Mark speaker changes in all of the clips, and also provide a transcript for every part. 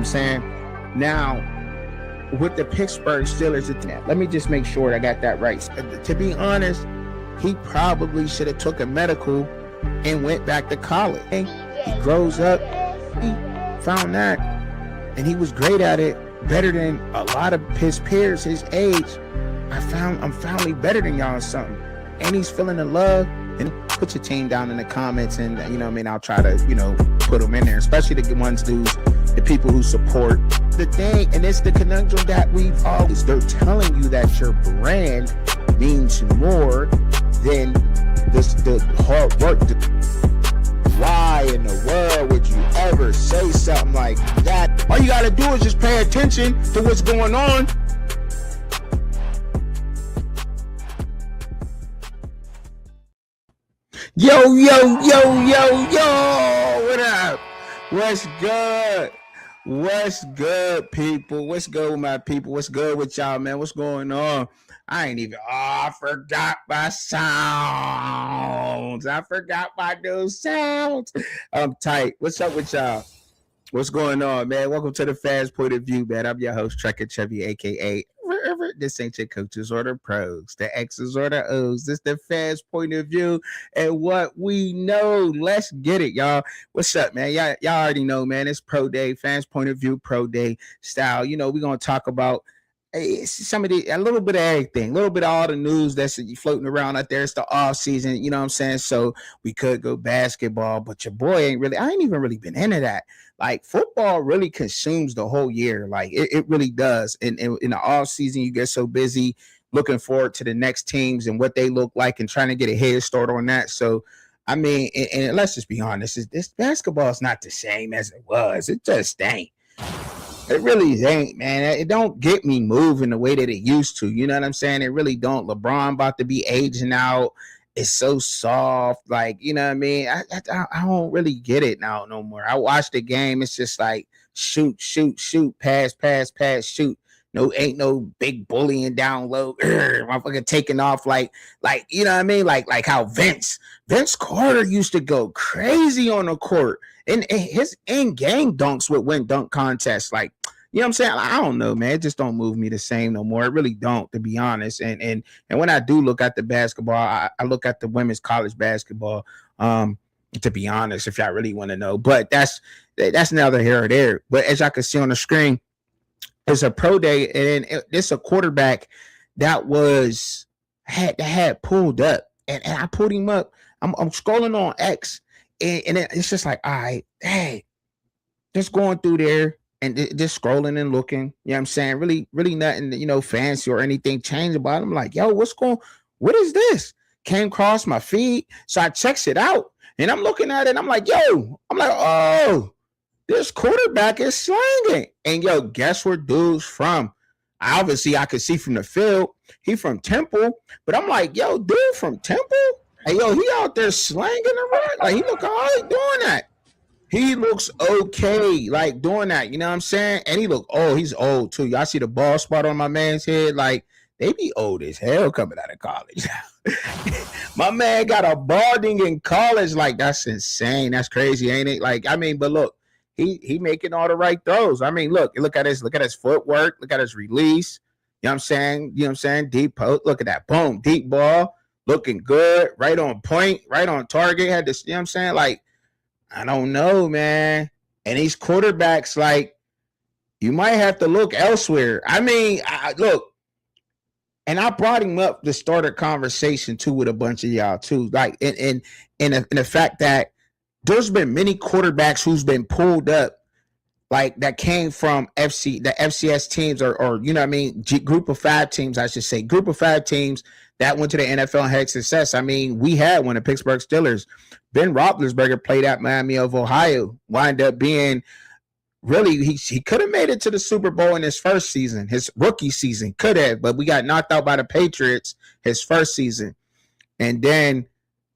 Speaker 1: I'm saying? Now, with the Pittsburgh Steelers, let me just make sure I got that right. To be honest, he probably should have took a medical and went back to college. He grows up, he found that, and he was great at it, better than a lot of his peers his age. I'm finally better than y'all or something. And he's feeling the love. And put your team down in the comments, and I'll try to put them in there, especially the people who support the thing. And it's the conundrum that we've always, they're telling you that your brand means more than the hard work. Why in the world would you ever say something like that? All you gotta do is just pay attention to what's going on. Yo, what up? What's good? What's good, people? What's good with my people? What's good with y'all, man? What's going on? I forgot my sounds. I forgot my new sounds. I'm tight. What's up with y'all? What's going on, man? Welcome to the Fans Point of View, man. I'm your host, Trekker Chevy, a.k.a. This ain't your coaches or the pros, the X's or the O's. This the Fans Point of View and what we know. Let's get it, y'all. What's up, man? Y'all already know, man. It's Pro Day, Fans Point of View, Pro Day style. We're going to talk about a little bit of everything, a little bit of all the news that's floating around out there. It's the off season, you know what I'm saying? So we could go basketball, but your boy I ain't even really been into that. Like, football really consumes the whole year. Like, it really does. And in the off season, you get so busy looking forward to the next teams and what they look like and trying to get a head start on that. So, I mean, and let's just be honest, this basketball is not the same as it was. It just ain't. It really ain't, man. It don't get me moving the way that it used to. You know what I'm saying? It really don't. LeBron about to be aging out. It's so soft. Like, you know what I mean? I don't really get it now no more. I watch the game. It's just like shoot, pass, shoot. No, ain't no big bullying down low. Motherfucker taking off like, you know what I mean? Like how Vince Carter used to go crazy on the court. And his in-game dunks would win dunk contests. Like, you know what I'm saying? I don't know, man. It just don't move me the same no more. It really don't, to be honest. And when I do look at the basketball, I look at the women's college basketball, to be honest, if y'all really want to know. But that's neither here or there. But as y'all can see on the screen, it's a pro day, and it's a quarterback that had pulled up. And I pulled him up. I'm scrolling on X. And it's just like, all right, hey, just going through there and just scrolling and looking, you know what I'm saying? Really, really nothing, fancy or anything changed about it. I'm like, yo, what is this? Came across my feed. So I checks it out and I'm looking at it and I'm like, oh, this quarterback is slanging. And yo, guess where dude's from? Obviously, I could see from the field, he from Temple, but I'm like, yo, dude from Temple? Hey, yo, he out there slanging the rock. Like, he look all right doing that. He looks okay, like, doing that. You know what I'm saying? And he's old, too. Y'all see the bald spot on my man's head? Like, they be old as hell coming out of college. My man got a balding in college. Like, that's insane. That's crazy, ain't it? Like, I mean, but look, he making all the right throws. I mean, look at his footwork. Look at his release. You know what I'm saying? Deep post. Look at that. Boom. Deep ball. Looking good, right on point, right on target. Had this, you know what I'm saying? Like, I don't know, man. And these quarterbacks, like, you might have to look elsewhere. I mean, look, and I brought him up to start a conversation too with a bunch of y'all too. Like, in the fact that there's been many quarterbacks who's been pulled up, like, that came from the FCS teams or you know what I mean, group of 5 teams, I should say, group of 5 teams that went to the NFL and had success. I mean, we had one of the Pittsburgh Steelers. Ben Roethlisberger played at Miami of Ohio, wind up being really, he could have made it to the Super Bowl in his first season, his rookie season, could have, but we got knocked out by the Patriots his first season. And then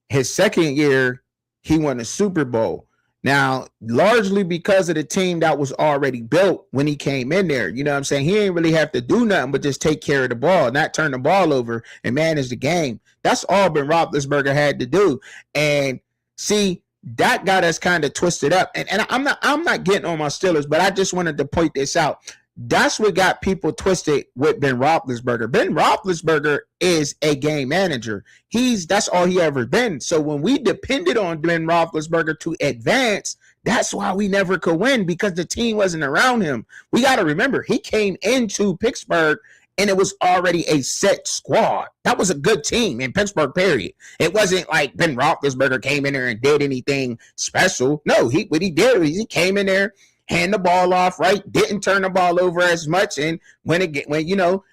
Speaker 1: his second year, he won the Super Bowl. Now, largely because of the team that was already built when he came in there. You know what I'm saying? He ain't really have to do nothing but just take care of the ball, not turn the ball over and manage the game. That's all Ben Roethlisberger had to do. And see, that got us kind of twisted up. And I'm not getting on my Steelers, but I just wanted to point this out. That's what got people twisted with Ben Roethlisberger. Ben Roethlisberger is a game manager. That's all he ever been. So when we depended on Ben Roethlisberger to advance, that's why we never could win, because the team wasn't around him. We got to remember, he came into Pittsburgh and it was already a set squad. That was a good team in Pittsburgh, period. It wasn't like Ben Roethlisberger came in there and did anything special. No, what he did was he came in there, hand the ball off, right? Didn't turn the ball over as much, and it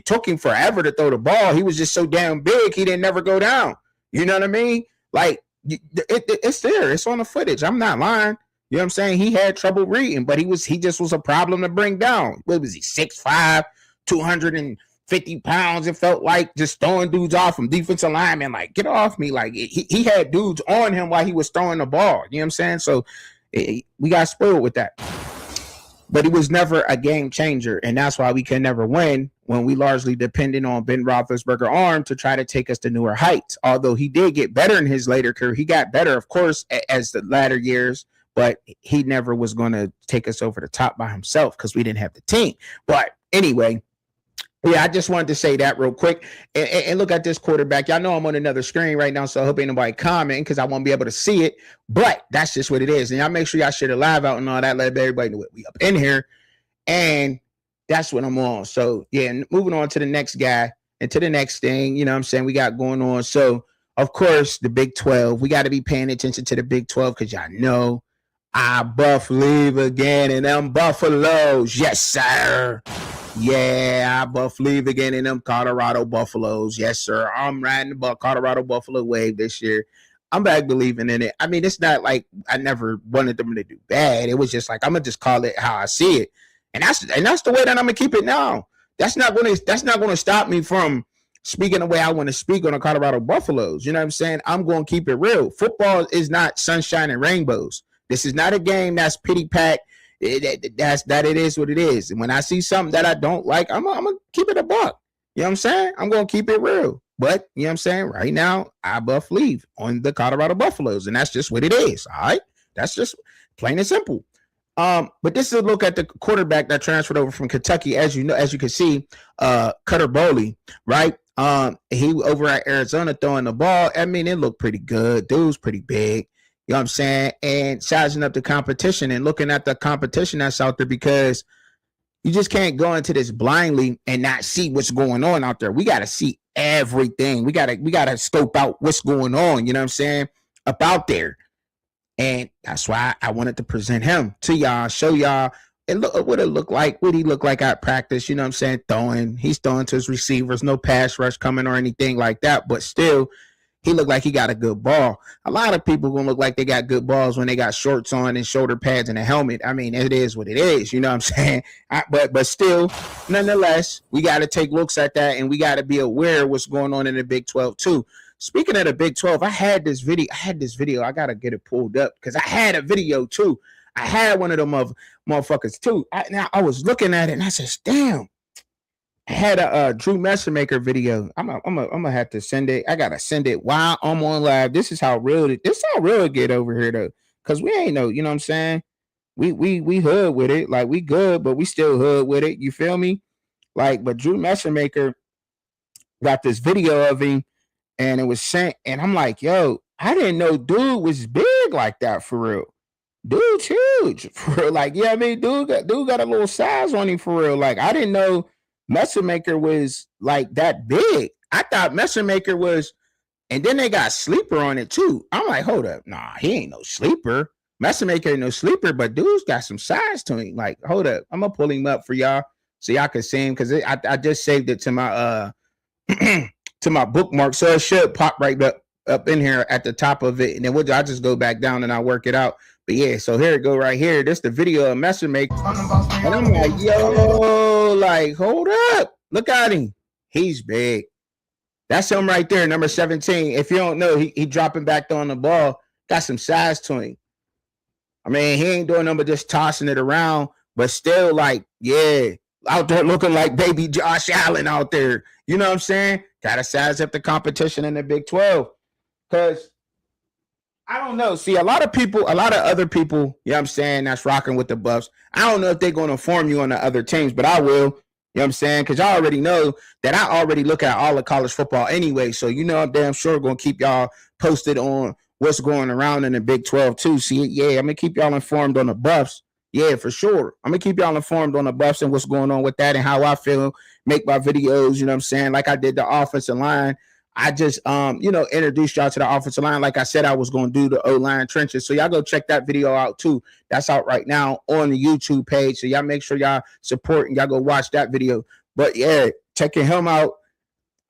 Speaker 1: took him forever to throw the ball. He was just so damn big, he didn't never go down. You know what I mean? Like it's there. It's on the footage. I'm not lying. You know what I'm saying? He had trouble reading, but he just was a problem to bring down. What was he? 6'5", 250 pounds. It felt like just throwing dudes off from defensive linemen. Like, get off me. Like he had dudes on him while he was throwing the ball. You know what I'm saying? So we got spoiled with that. But he was never a game changer, and that's why we can never win when we largely depended on Ben Roethlisberger's arm to try to take us to newer heights. Although he did get better in his later career. He got better, of course, as the latter years, but he never was going to take us over the top by himself because we didn't have the team. But anyway, yeah, I just wanted to say that real quick. And look at this quarterback. Y'all know I'm on another screen right now, so I hope ain't nobody commenting because I won't be able to see it. But that's just what it is. And y'all make sure y'all share the live out and all that. Let everybody know what we up in here. And that's what I'm on. So, yeah, moving on to the next guy and to the next thing, you know what I'm saying, we got going on. So, of course, the Big 12. We got to be paying attention to the Big 12 because y'all know I buff leave again in them Buffaloes. Yes, sir. Yeah, I buff leave again in them Colorado Buffaloes. Yes, sir. I'm riding the Colorado Buffalo wave this year. I'm back believing in it. I mean, it's not like I never wanted them to do bad. It was just like, I'm going to just call it how I see it. And that's the way that I'm going to keep it now. That's not going to stop me from speaking the way I want to speak on the Colorado Buffaloes. You know what I'm saying? I'm going to keep it real. Football is not sunshine and rainbows. This is not a game that's pity pack. It is what it is. And when I see something that I don't like, I'm gonna keep it a buck. You know what I'm saying? I'm gonna keep it real. But you know what I'm saying? Right now, I buff leave on the Colorado Buffaloes, and that's just what it is. All right, that's just plain and simple. But this is a look at the quarterback that transferred over from Kentucky, as you can see, Cutter Boley, right? He over at Arizona throwing the ball. I mean, it looked pretty good. Dude's pretty big. You know what I'm saying? And sizing up the competition and looking at the competition that's out there, because you just can't go into this blindly and not see what's going on out there. We got to see everything. We got to scope out what's going on, you know what I'm saying, up out there. And that's why I wanted to present him to y'all, show y'all what he looked like at practice, you know what I'm saying, he's throwing to his receivers, no pass rush coming or anything like that, but still, he looked like he got a good ball. A lot of people gonna look like they got good balls when they got shorts on and shoulder pads and a helmet. I mean, it is what it is. You know what I'm saying? But still, nonetheless, we got to take looks at that, and we got to be aware of what's going on in the Big 12 too. Speaking of the Big 12, I had this video. I got to get it pulled up because I had a video too. I had one of them motherfuckers too. I was looking at it and I said, damn. I had a Drew Messermaker video. I'm gonna have to send it. I gotta send it while I'm on live. This is how real it get over here though, because we ain't know. You know what I'm saying? We hood with it, like we good, but we still hood with it. You feel me? Like, but Drew Messermaker got this video of him, and it was sent, and I'm like, yo, I didn't know dude was big like that for real. Dude's huge for real. Like, yeah, I mean, dude got a little size on him for real. Like, I didn't know Messermaker was like that big. I thought Messermaker was, and then they got Sleeper on it too. I'm like, hold up, nah, he ain't no sleeper. Messermaker ain't no sleeper, but dude's got some size to him. Like, hold up, I'm gonna pull him up for y'all so y'all can see him, because I just saved it to my to my bookmark, so it should pop right up in here at the top of it, and then I just go back down and I work it out. But yeah, so here it go right here. This the video of Messermaker, and I'm like, yo, like, hold up, look at him, he's big. That's him right there, number 17. If you don't know, he dropping back on the ball, got some size to him. I mean, he ain't doing nothing but just tossing it around, but still, like, yeah, out there looking like baby Josh Allen out there. You know what I'm saying? Gotta size up the competition in the Big 12, because I don't know. See, a lot of other people, you know what I'm saying, that's rocking with the Buffs. I don't know if they're going to inform you on the other teams, but I will. You know what I'm saying? Because y'all already know that I already look at all of college football anyway. So, you know, I'm damn sure going to keep y'all posted on what's going around in the Big 12 too. See, yeah, I'm going to keep y'all informed on the Buffs. Yeah, for sure. I'm going to keep y'all informed on the Buffs and what's going on with that and how I feel, make my videos, you know what I'm saying? Like I did the offensive line. I just, introduced y'all to the offensive line. Like I said, I was going to do the O-line trenches. So y'all go check that video out too. That's out right now on the YouTube page. So y'all make sure y'all support and y'all go watch that video. But yeah, checking him out.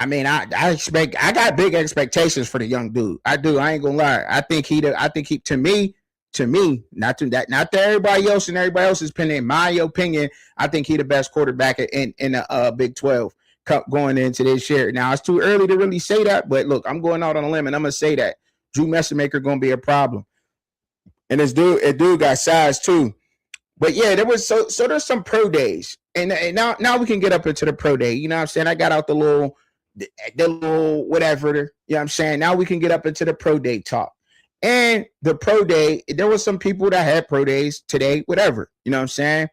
Speaker 1: I mean, I got big expectations for the young dude. I do. I ain't gonna lie. I think he, to me, not to everybody else and everybody else's opinion. In my opinion, I think he the best quarterback in the Big 12. Going into this year. Now, it's too early to really say that, but look, I'm going out on a limb and I'm going to say that Drew Messemaker going to be a problem. And this dude got size too. But yeah, there was so there's some pro days. And now we can get up into the pro day. You know what I'm saying? I got out the little whatever, you know what I'm saying? Now we can get up into the pro day talk. And the pro day, there was some people that had pro days today, whatever. You know what I'm saying?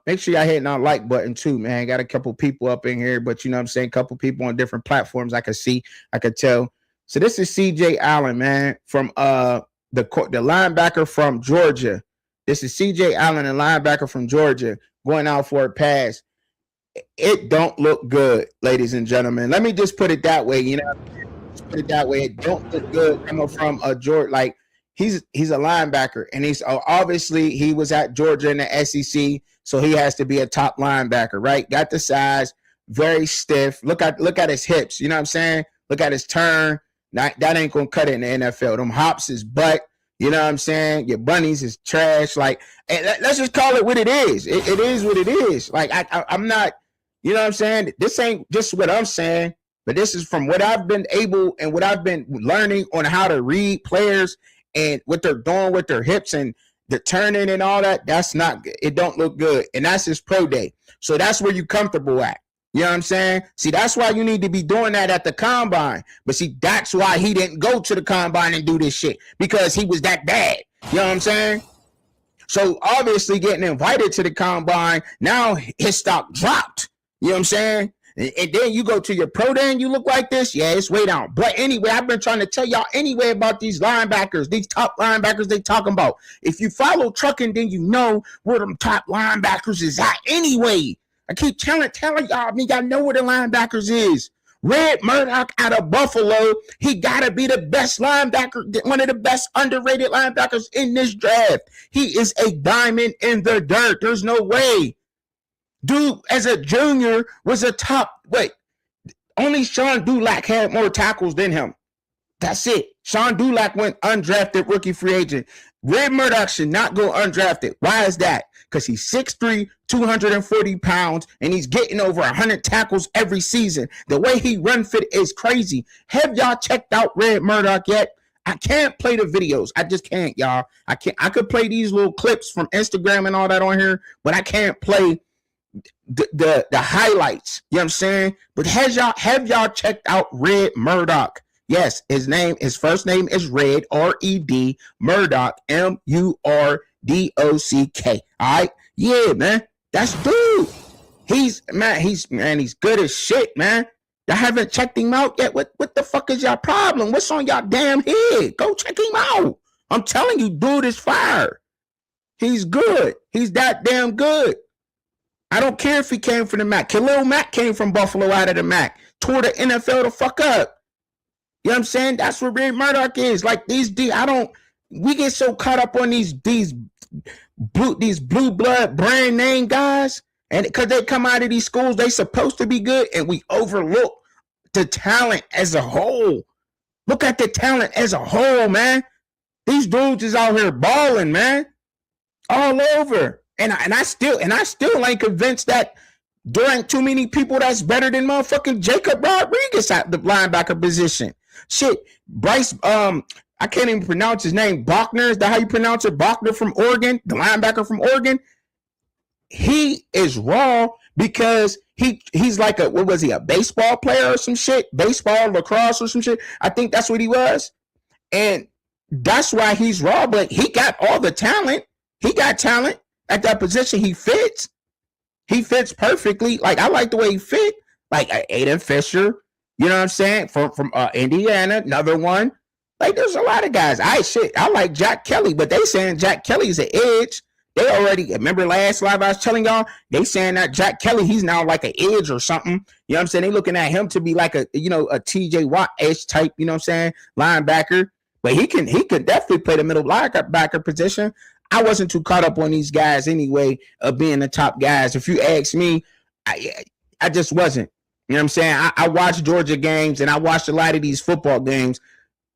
Speaker 1: Make sure y'all hitting that like button too, man. Got a couple people up in here, but you know what I'm saying, couple people on different platforms. I could tell. So this is CJ Allen, man, from the linebacker from Georgia. This is CJ Allen, a linebacker from Georgia, going out for a pass. It don't look good, ladies and gentlemen. Let me just put it that way. You know, just put it that way. It don't look good coming from a Georgia. Like he's a linebacker, and he's obviously he was at Georgia in the SEC, so he has to be a top linebacker, right? Got the size, very stiff. Look at his hips. You know what I'm saying? Look at his turn. That ain't gonna cut it in the NFL. Them hops is butt. You know what I'm saying? Your bunnies is trash. Like, let's just call it what it is. It is what it is. Like, I'm not, you know what I'm saying? This ain't just what I'm saying, but this is from what I've been able and what I've been learning on how to read players and what they're doing with their hips and the turning and all that. That's not good. It don't look good. And that's his pro day. So that's where you're comfortable at. You know what I'm saying? See, that's why you need to be doing that at the combine. But see, that's why he didn't go to the combine and do this shit, because he was that bad. You know what I'm saying? So obviously getting invited to the combine, now his stock dropped. You know what I'm saying? And then you go to your pro day and you look like this. Yeah, it's way down. But anyway, I've been trying to tell y'all anyway about these linebackers, these top linebackers they talking about. If you follow trucking, then you know where them top linebackers is at anyway. I keep telling y'all, y'all know where the linebackers is. Red Murdoch out of Buffalo, he got to be the best linebacker, one of the best underrated linebackers in this draft. He is a diamond in the dirt. There's no way. Dude, as a junior, was a top, only Sean Dulac had more tackles than him. That's it. Sean Dulac went undrafted rookie free agent. Red Murdoch should not go undrafted. Why is that? Because he's 6'3", 240 pounds, and he's getting over 100 tackles every season. The way he run fit is crazy. Have y'all checked out Red Murdoch yet? I can't play the videos. I just can't, y'all. I could play these little clips from Instagram and all that on here, but I can't play the highlights. You know what I'm saying? But have y'all checked out Red Murdoch? Yes, his first name is Red, R-E-D, Murdoch, M-U-R-D-O-C-K. All right? Yeah, man. That's dude. He's good as shit, man. Y'all haven't checked him out yet? What the fuck is y'all problem? What's on y'all damn head? Go check him out. I'm telling you, dude is fire. He's good. He's that damn good. I don't care if he came from the MAC. Khalil Mack came from Buffalo out of the MAC. Tore the NFL the fuck up. You know what I'm saying? That's what Red Murdoch is. Like we get so caught up on these blue blood brand name guys, and because they come out of these schools, they supposed to be good, and we overlook the talent as a whole. Look at the talent as a whole, man. These dudes is out here balling, man, all over. And I still ain't convinced that there ain't too many people that's better than motherfucking Jacob Rodriguez at the linebacker position. Shit, Bryce, I can't even pronounce his name. Bachner, is that how you pronounce it? Bachner from Oregon, the linebacker from Oregon. He is raw because he's like a baseball player or some shit? Baseball, lacrosse or some shit. I think that's what he was. And That's why he's raw, but he got all the talent. He got talent at that position. He fits. He fits perfectly. Like, I like the way he fit. Like, Aiden Fisher, you know what I'm saying? From Indiana, another one. Like, there's a lot of guys. I like Jack Kelly, but they saying Jack Kelly's an edge. They already, remember last live I was telling y'all, they saying that Jack Kelly, he's now like an edge or something. You know what I'm saying? They looking at him to be like a TJ Watt-ish type, you know what I'm saying, linebacker. But he can definitely play the middle linebacker position. I wasn't too caught up on these guys anyway of being the top guys. If you ask me, I just wasn't. You know what I'm saying? I watched Georgia games and I watched a lot of these football games.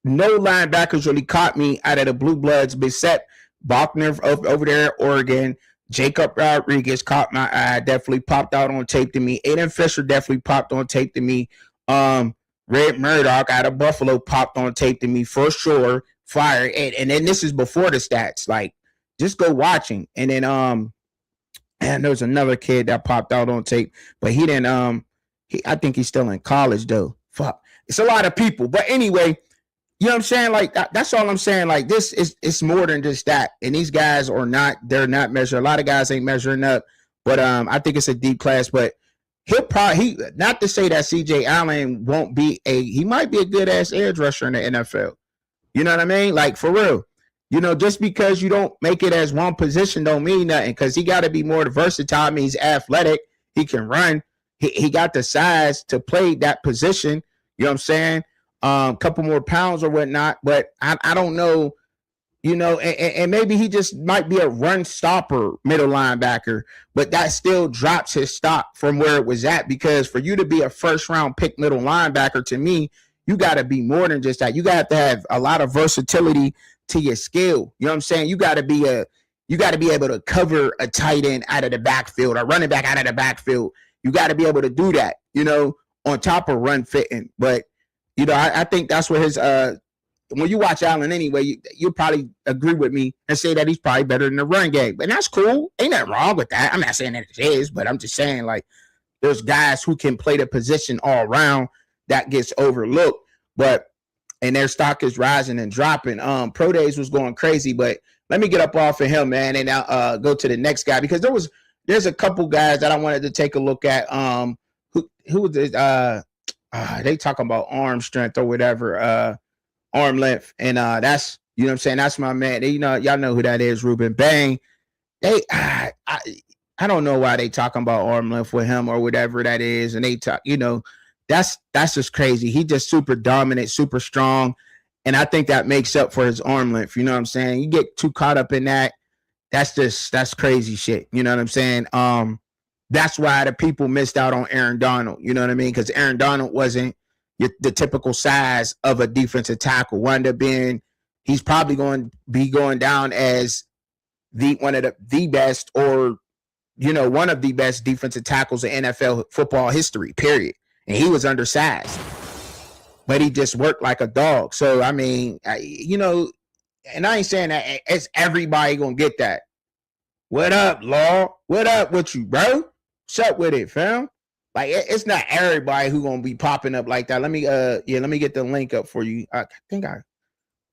Speaker 1: No linebackers really caught me out of the Blue Bloods, except Bachner over there at Oregon. Jacob Rodriguez caught my eye, definitely popped out on tape to me. Aiden Fisher definitely popped on tape to me. Red Murdoch out of Buffalo popped on tape to me for sure. Fire. And then this is before the stats. Like, just go watching. And then and there's another kid that popped out on tape, but he didn't I think he's still in college though. Fuck. It's a lot of people. But anyway, you know what I'm saying? Like, that's all I'm saying. Like, this is, it's more than just that. And these guys they're not measuring. A lot of guys ain't measuring up. But I think it's a deep class. But he not to say that CJ Allen won't be he might be a good ass edge rusher in the NFL. You know what I mean? Like, for real. You know, just because you don't make it as one position don't mean nothing, because he got to be more versatile. I mean, he's athletic. He can run. He got the size to play that position. You know what I'm saying? Couple more pounds or whatnot, but I don't know, you know, and maybe he just might be a run stopper middle linebacker, but that still drops his stock from where it was at, because for you to be a first round pick middle linebacker, to me, you got to be more than just that. You got to have a lot of versatility to your skill. You know what I'm saying? You got to be able to cover a tight end out of the backfield, a running back out of the backfield. You got to be able to do that, you know, on top of run fitting. But you know, I think that's where his when you watch Allen anyway, you'll probably agree with me and say that he's probably better than the run game. And that's cool. Ain't nothing wrong with that. I'm not saying that it is, but I'm just saying, like, there's guys who can play the position all around that gets overlooked. And their stock is rising and dropping. Pro Days was going crazy, but let me get up off of him, man, and now go to the next guy, because there's a couple guys that I wanted to take a look at. Who they talking about arm strength or whatever, arm length, and that's, you know what I'm saying, that's my man. You know, y'all know who that is, Ruben Bang. I don't know why they talking about arm length with him or whatever that is, and they talk, you know, that's just crazy. He just super dominant, super strong, and I think that makes up for his arm length. You know what I'm saying? You get too caught up in that, that's crazy shit. You know what I'm saying? That's why the people missed out on Aaron Donald. You know what I mean? Because Aaron Donald wasn't the typical size of a defensive tackle. Wound up being, he's probably going to be going down as one of the best, or, you know, one of the best defensive tackles in NFL football history, period. And he was undersized, but he just worked like a dog. So, I mean, you know, and I ain't saying that it's everybody going to get that. What up, Law? What up with you, bro? What's up with it, fam? Like, it's not everybody who gonna be popping up like that. Let me get the link up for you. I think I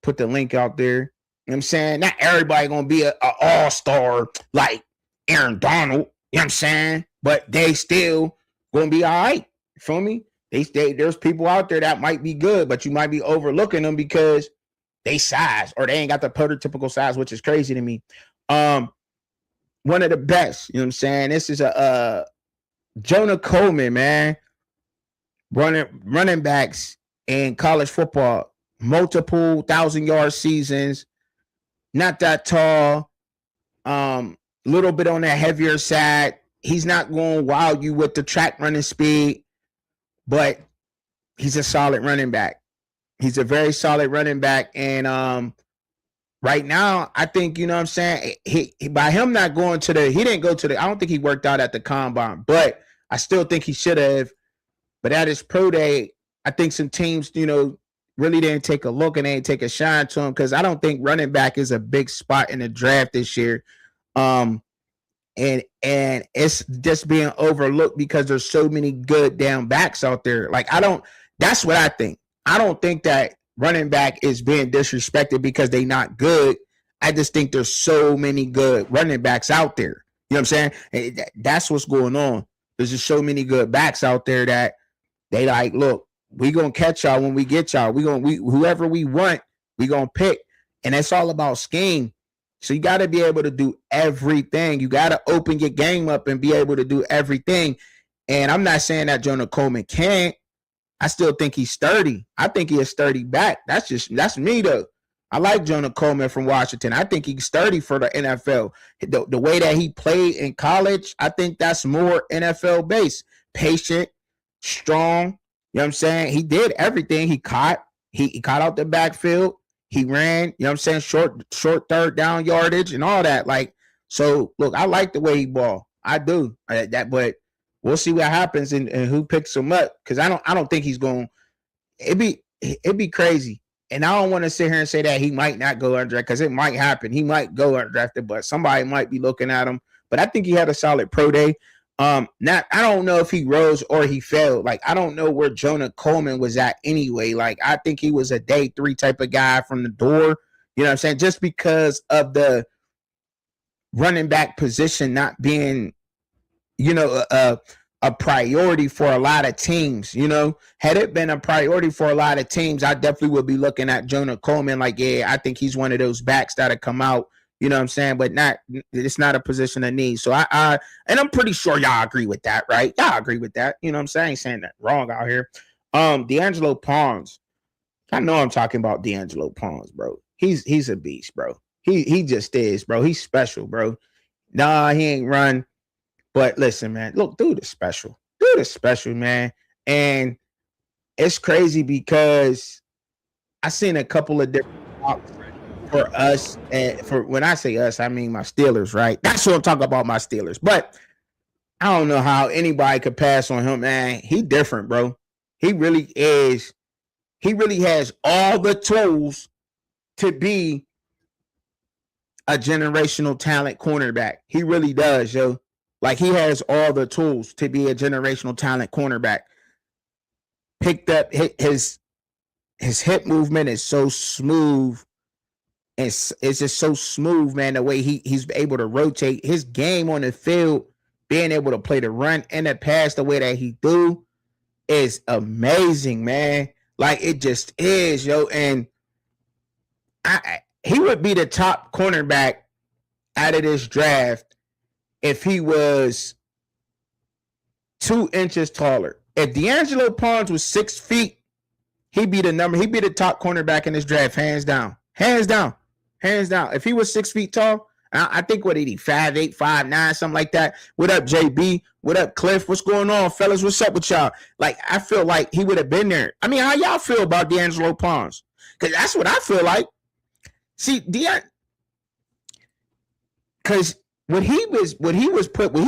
Speaker 1: put the link out there. You know what I'm saying? Not everybody gonna be a all-star like Aaron Donald. You know what I'm saying? But they still gonna be all right. You feel me? There's people out there that might be good, but you might be overlooking them because they size, or they ain't got the prototypical size, which is crazy to me. One of the best, you know what I'm saying? This is a Jonah Coleman, man. Running backs in college football, multiple 1,000-yard seasons, not that tall, little bit on that heavier side. He's not going to wow you with the track running speed, but he's a solid running back. He's a very solid running back, and right now, I think, you know what I'm saying, he by him not going to he didn't go to I don't think he worked out at the combine, but I still think he should have. But at his pro day, I think some teams, you know, really didn't take a look and they didn't take a shine to him, because I don't think running back is a big spot in the draft this year. And it's just being overlooked because there's so many good damn backs out there. Like, that's what I think. I don't think that running back is being disrespected because they not good. I just think there's so many good running backs out there. You know what I'm saying? That's what's going on. There's just so many good backs out there that they like, look, we gonna catch y'all when we get y'all. Whoever we want, we gonna pick. And it's all about scheme. So you got to be able to do everything. You got to open your game up and be able to do everything. And I'm not saying that Jonah Coleman can't. I still think he's sturdy. I think he's a sturdy back. That's me though. I like Jonah Coleman from Washington. I think he's sturdy for the NFL. The way that he played in college, I think that's more NFL based. Patient, strong. You know what I'm saying? He did everything. He caught out the backfield. He ran, you know what I'm saying, short third down yardage and all that. Like, so look, I like the way he ball. I do. But we'll see what happens and who picks him up. Because I don't think he's going. It'd be crazy. And I don't want to sit here and say that he might not go undrafted, because it might happen. He might go undrafted, but somebody might be looking at him. But I think he had a solid pro day. I don't know if he rose or he failed. Like, I don't know where Jonah Coleman was at anyway. Like, I think he was a day 3 type of guy from the door. You know what I'm saying? Just because of the running back position not being, you know, a priority for a lot of teams. You know, had it been a priority for a lot of teams, I definitely would be looking at Jonah Coleman like, yeah, I think he's one of those backs that'll come out. You know what I'm saying? But it's not a position of need. So and I'm pretty sure y'all agree with that, right? Y'all agree with that. You know what I'm saying? I ain't saying that wrong out here. D'Angelo Pons. I know I'm talking about D'Angelo Pons, bro. He's a beast, bro. He just is, bro. He's special, bro. Nah, he ain't run. But listen, man, look, dude is special. Dude is special, man. And it's crazy because I seen a couple of different for us, and for when I say us, I mean my Steelers, right? That's what I'm talking about, my Steelers. But I don't know how anybody could pass on him, man. He different, bro. He really is. He really has all the tools to be a generational talent cornerback. He really does, yo. Like, he has all the tools to be a generational talent cornerback. Picked up his hip movement is so smooth. It's just so smooth, man, the way he's able to rotate. His game on the field, being able to play the run and the pass the way that he do is amazing, man. Like, it just is, yo. And he would be the top cornerback out of this draft if he was 2 inches taller. If D'Angelo Pons was 6 feet, he'd be the top cornerback in this draft, hands down. Hands down. Hands down. If he was 6 feet tall, I think what he 5'8", 5'9", something like that. What up, JB? What up, Cliff? What's going on, fellas? What's up with y'all? Like, I feel like he would have been there. I mean, how y'all feel about D'Angelo Pons? Because that's what I feel like. See, because what he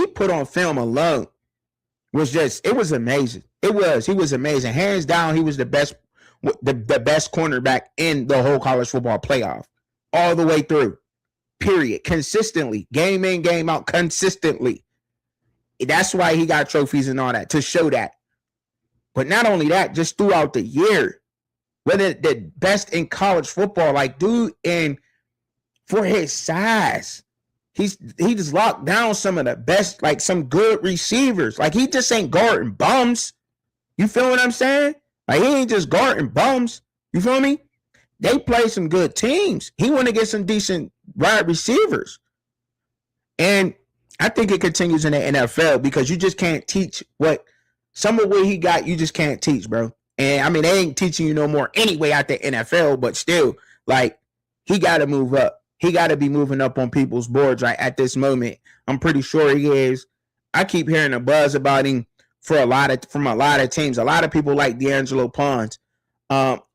Speaker 1: put on film alone was just, it was amazing. He was amazing. Hands down, he was the best cornerback in the whole college football playoff. All the way through, period. Consistently, game in, game out, consistently. That's why he got trophies and all that, to show that. But not only that, just throughout the year, whether the best in college football, like, dude, and for his size, he just locked down some of the best, like, some good receivers. Like, he just ain't guarding bums. You feel what I'm saying? Like, he ain't just guarding bums. You feel me? They play some good teams. He want to get some decent wide receivers. And I think it continues in the NFL because you just can't teach some of what he got, you just can't teach, bro. And, I mean, they ain't teaching you no more anyway at the NFL, but still, like, he got to move up. He got to be moving up on people's boards right at this moment. I'm pretty sure he is. I keep hearing a buzz about him from a lot of teams. A lot of people like D'Angelo Pons.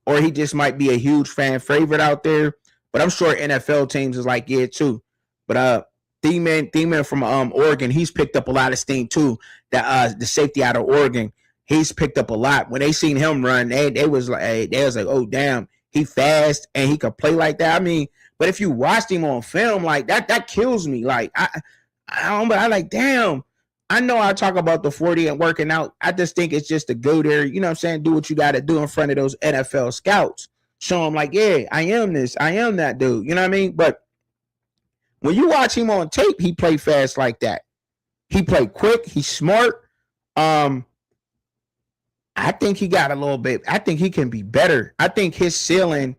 Speaker 1: Or he just might be a huge fan favorite out there. But I'm sure NFL teams is like, yeah, too. But D-Man from Oregon, he's picked up a lot of steam too. That the safety out of Oregon, he's picked up a lot. When they seen him run, they was like, oh damn, he fast and he could play like that. I mean, but if you watched him on film, like that kills me. Like I like, damn. I know I talk about the 40 and working out. I just think it's just to go there, you know what I'm saying, do what you got to do in front of those NFL scouts. show him like, yeah, I am this, I am that dude. You know what I mean? But when you watch him on tape, he play fast like that. He play quick. He's smart. I think he got a little bit. I think he can be better. I think his ceiling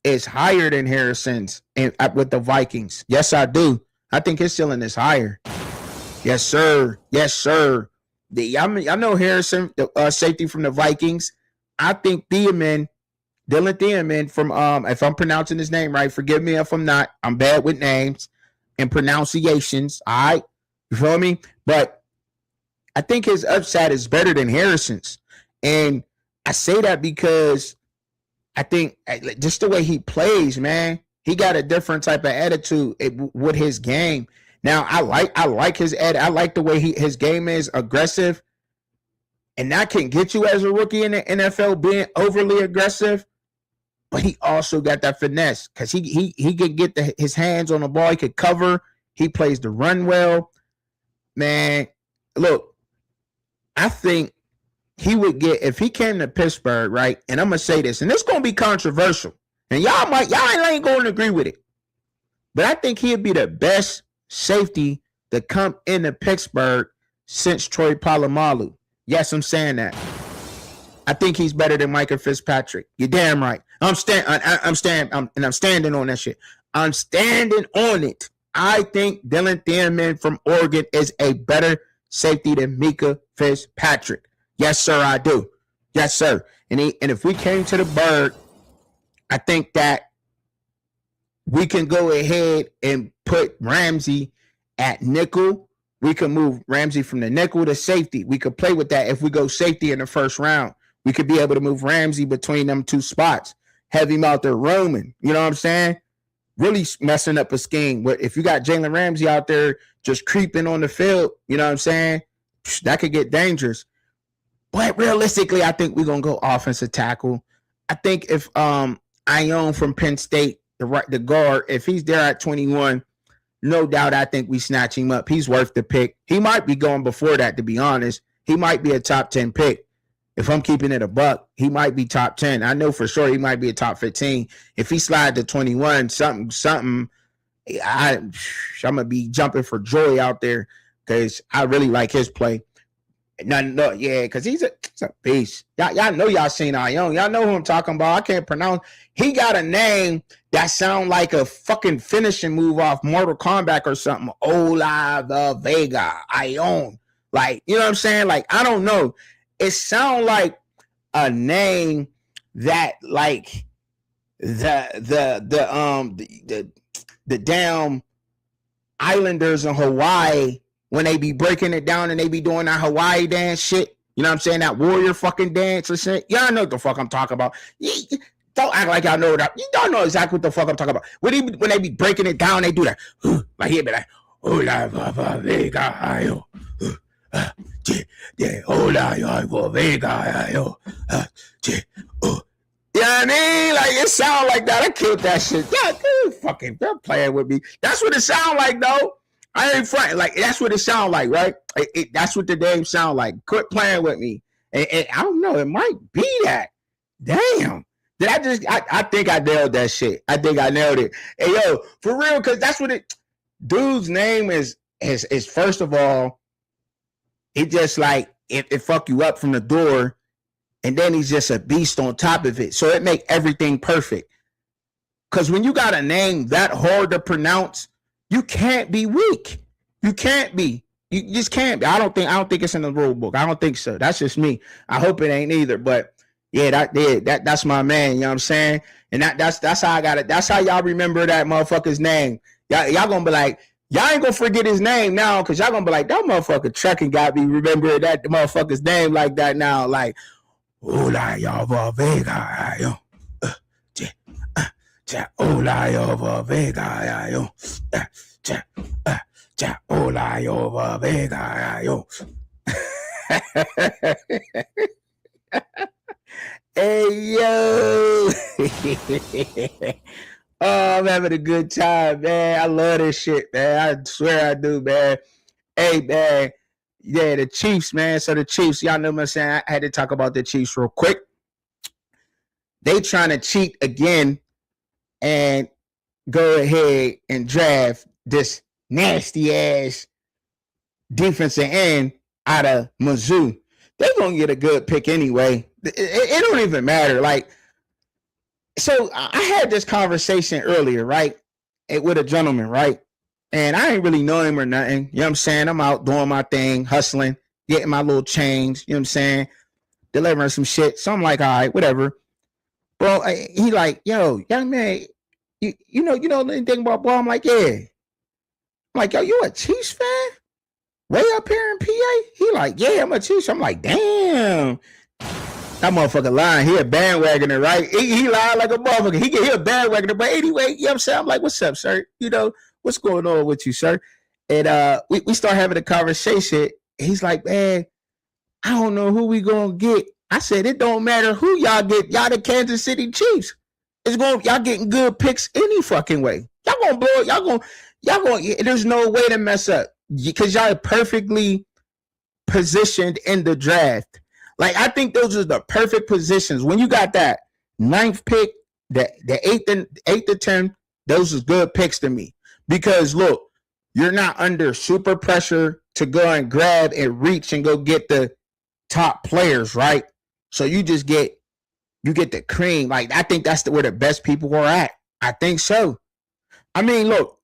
Speaker 1: is higher than Harrison's with the Vikings. Yes, I do. I think his ceiling is higher. Yes, sir. Yes, sir. I know Harrison, the safety from the Vikings. I think Dylan Thielman from if I'm pronouncing his name right, forgive me if I'm not. I'm bad with names and pronunciations. All right, you feel me? But I think his upside is better than Harrison's, and I say that because I think just the way he plays, man, he got a different type of attitude with his game. Now I like his I like the way his game is aggressive, and that can get you as a rookie in the NFL being overly aggressive. But he also got that finesse because he can get his hands on the ball. He could cover. He plays the run well. Man, look, I think he would get, if he came to Pittsburgh, right? And I'm gonna say this, and it's gonna be controversial, and y'all ain't going to agree with it, but I think he'd be the best safety to come into Pittsburgh since Troy Polamalu. Yes, I'm saying that. I think he's better than Micah Fitzpatrick. You're damn right. I'm standing on that shit. I'm standing on it. I think Dylan Thielman from Oregon is a better safety than Micah Fitzpatrick. Yes, sir, I do. Yes, sir. And if we came to the Bird, I think that we can go ahead and put Ramsey at nickel. We can move Ramsey from the nickel to safety. We could play with that if we go safety in the first round. We could be able to move Ramsey between them two spots, have him out there roaming. You know what I'm saying? Really messing up a scheme. But if you got Jalen Ramsey out there just creeping on the field, you know what I'm saying? That could get dangerous. But realistically, I think we're going to go offensive tackle. I think if Ione from Penn State, the guard, if he's there at 21, no doubt I think we snatch him up. He's worth the pick. He might be going before that, to be honest. He might be a top 10 pick. If I'm keeping it a buck, he might be top 10. I know for sure he might be a top 15. If he slide to 21, something, I'm going to be jumping for joy out there because I really like his play. No, yeah, because he's a beast. Y'all know y'all seen Ione. Y'all know who I'm talking about. I can't pronounce. He got a name that sound like a fucking finishing move off Mortal Kombat or something. Ola the Vega, Ione. Like, you know what I'm saying? Like, I don't know. It sound like a name that like the damn Islanders in Hawaii when they be breaking it down and they be doing that Hawaii dance shit. You know what I'm saying? That warrior fucking dance or shit. Y'all know what the fuck I'm talking about. Don't act like y'all know that. You don't know exactly what the fuck I'm talking about. When they be breaking it down, they do that. Like he'll be like, hola, vega, yo. Hola, yo, vega, yo. You know what I mean? Like, it sound like that. I killed that shit. Yeah, fucking, they're playing with me. That's what it sound like, though. I ain't front. Like, that's what it sound like, right? That's what the name sound like. Quit playing with me. And I don't know. It might be that. Damn. Did I think I nailed that shit. I think I nailed it. Hey, yo, for real, because that's what it, dude's name is first of all, it just like, it fuck you up from the door. And then he's just a beast on top of it. So it make everything perfect. Because when you got a name that hard to pronounce, you can't be weak. You can't be. You just can't be. I don't think it's in the rule book. I don't think so. That's just me. I hope it ain't either. But yeah, that's my man. You know what I'm saying? And that's how I got it. That's how y'all remember that motherfucker's name. Y'all gonna be like, y'all ain't gonna forget his name now, because y'all gonna be like, that motherfucker trucking got me remembering that motherfucker's name like that now. Like, hola, y'all, Vega, yo. Hola, yo, Vega, yo. Hola, yo, Vega, yo. Hey, yo. Oh, I'm having a good time, man. I love this shit, man. I swear I do, man. Hey, man. Yeah, the Chiefs, man. So the Chiefs, y'all know what I'm saying? I had to talk about the Chiefs real quick. they trying to cheat again and go ahead and draft this nasty ass defensive end out of Mizzou. They're gonna get a good pick anyway. It don't even matter. Like, so I had this conversation earlier, right? With a gentleman, right? And I ain't really know him or nothing. You know what I'm saying? I'm out doing my thing, hustling, getting my little change, you know what I'm saying? Delivering some shit. So I'm like, all right, whatever. Bro, he like, yo, young man, you know anything about ball? I'm like, yeah. I'm like, yo, you a Chiefs fan? Way up here in PA? He like, yeah, I'm a Chiefs. I'm like, damn. That motherfucker lying. He a bandwagoner, right? He lied like a motherfucker. He a bandwagoner. But anyway, you know what I'm saying? I'm like, what's up, sir? You know, what's going on with you, sir? And we start having a conversation. He's like, man, I don't know who we gonna get. I said, it don't matter who y'all get. Y'all the Kansas City Chiefs. Y'all getting good picks any fucking way. Y'all gonna blow it. Y'all gonna, there's no way to mess up. Because y'all are perfectly positioned in the draft. Like, I think those are the perfect positions. When you got that 9th pick, the 8th to 10, those are good picks to me. Because look, you're not under super pressure to go and grab and reach and go get the top players, right? So you just get the cream. Like, I think that's where the best people are at. I think so. I mean, look,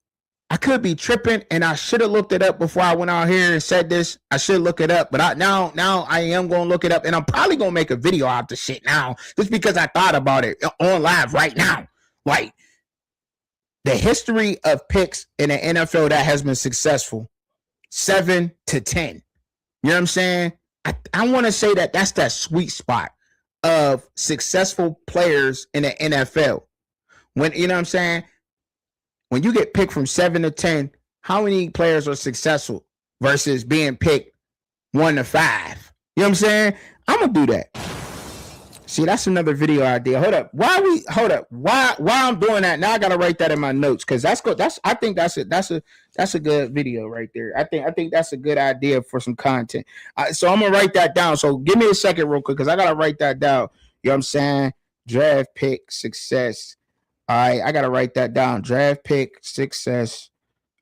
Speaker 1: I could be tripping, and I should have looked it up before I went out here and said this. I should look it up, but now I am going to look it up, and I'm probably going to make a video out the shit now just because I thought about it on live right now. Like, the history of picks in the NFL that has been successful, 7 to 10. You know what I'm saying? I want to say that's that sweet spot of successful players in the NFL. When, you know what I'm saying? When you get picked from 7 to 10, how many players are successful versus being picked 1 to 5? You know what I'm saying? I'm gonna do that. See, that's another video idea. Hold up. Why I'm doing that? Now I gotta write that in my notes because that's good. I think that's a good video right there. I think that's a good idea for some content. So I'm gonna write that down. So give me a second real quick because I gotta write that down. You know what I'm saying? Draft pick success. All right, I gotta write that down. Draft pick success.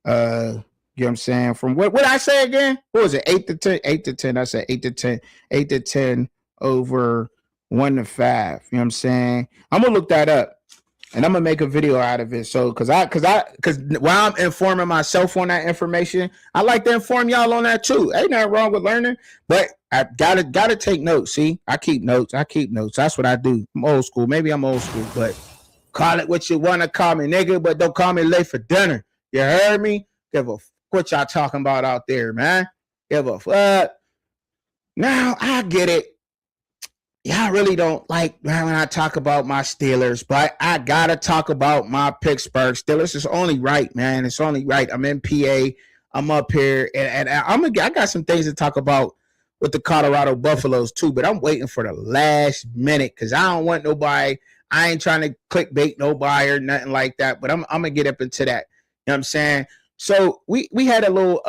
Speaker 1: You know what I'm saying? From what I say again? What was it? 8 to 10? 8 to 10. I said 8 to 10. 8 to 10 over 1 to 5. You know what I'm saying? I'm gonna look that up and I'm gonna make a video out of it. So cause while I'm informing myself on that information, I like to inform y'all on that too. Ain't nothing wrong with learning, but I gotta take notes. See, I keep notes. That's what I do. I'm old school. Maybe I'm old school, but call it what you want to call me, nigga, but don't call me late for dinner. You heard me? Give a what y'all talking about out there, man. Give a fuck. Now, I get it. Y'all really don't like when I talk about my Steelers, but I got to talk about my Pittsburgh Steelers. It's only right, man. It's only right. I'm in PA. I'm up here, and I got some things to talk about with the Colorado Buffaloes, too, but I'm waiting for the last minute because I don't want nobody. I ain't trying to clickbait nobody or nothing like that, but I'm gonna get up into that. You know what I'm saying? So we had a little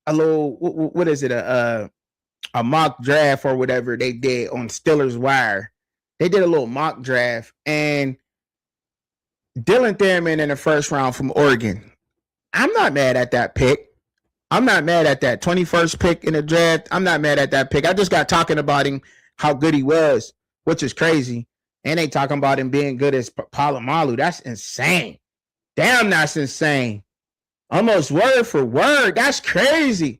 Speaker 1: what is it? A mock draft or whatever they did on Steelers Wire. They did a little mock draft, and Dylan Thurman in the first round from Oregon. I'm not mad at that pick. I'm not mad at that 21st pick in the draft. I'm not mad at that pick. I just got talking about him, how good he was, which is crazy. And they talking about him being good as Palomalu. That's insane. Damn, that's insane. Almost word for word. That's crazy.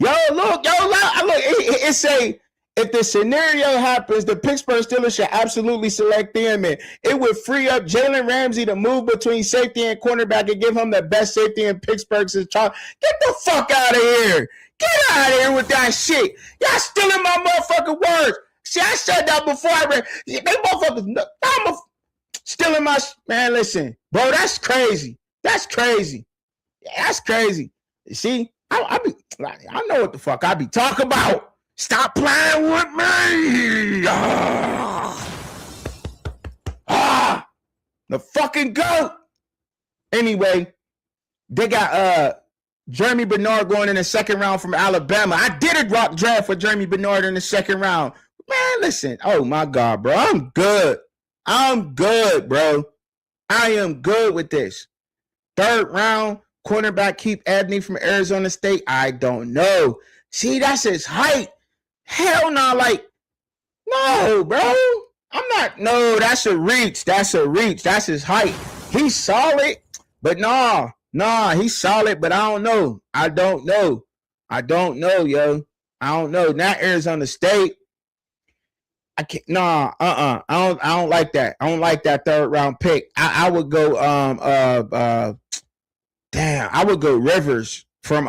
Speaker 1: Look. It say, if the scenario happens, the Pittsburgh Steelers should absolutely select them. And it would free up Jalen Ramsey to move between safety and cornerback and give him the best safety in Pittsburgh since Charles. Get the fuck out of here. Get out of here with that shit. Y'all stealing my motherfucking words. See, I said that before I read. They motherfuckers, I'm stealing my, man, listen. Bro, that's crazy. That's crazy. Yeah, that's crazy. You see, I know what the fuck I be talking about. Stop playing with me. The fucking GOAT. Anyway, they got Jeremy Bernard going in the second round from Alabama. I did a drop draft for Jeremy Bernard in the second round. Man, listen. Oh my God, bro. I'm good. I'm good, bro. I am good with this. Third round, cornerback Keith Abney from Arizona State. I don't know. See, that's his height. Hell no, like, no, bro. I'm not. No, that's a reach. That's a reach. That's his height. He's solid, but nah, he's solid, but I don't know. I don't know, yo. I don't know. Not Arizona State. I can't. Nah. I don't like that. I don't like that third round pick. I would go. Damn. I would go Rivers from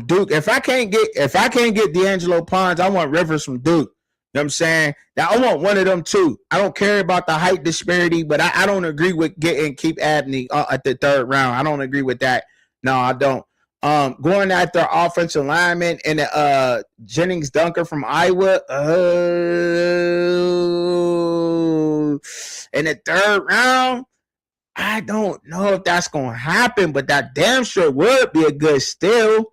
Speaker 1: Duke. If I can't get D'Angelo Pons, I want Rivers from Duke. You know what I'm saying? Now I want one of them too. I don't care about the height disparity, but I don't agree with getting Keith Abney at the third round. I don't agree with that. No, I don't. Going after offensive lineman and Jennings Dunker from Iowa. In the third round, I don't know if that's gonna happen, but that damn sure would be a good steal.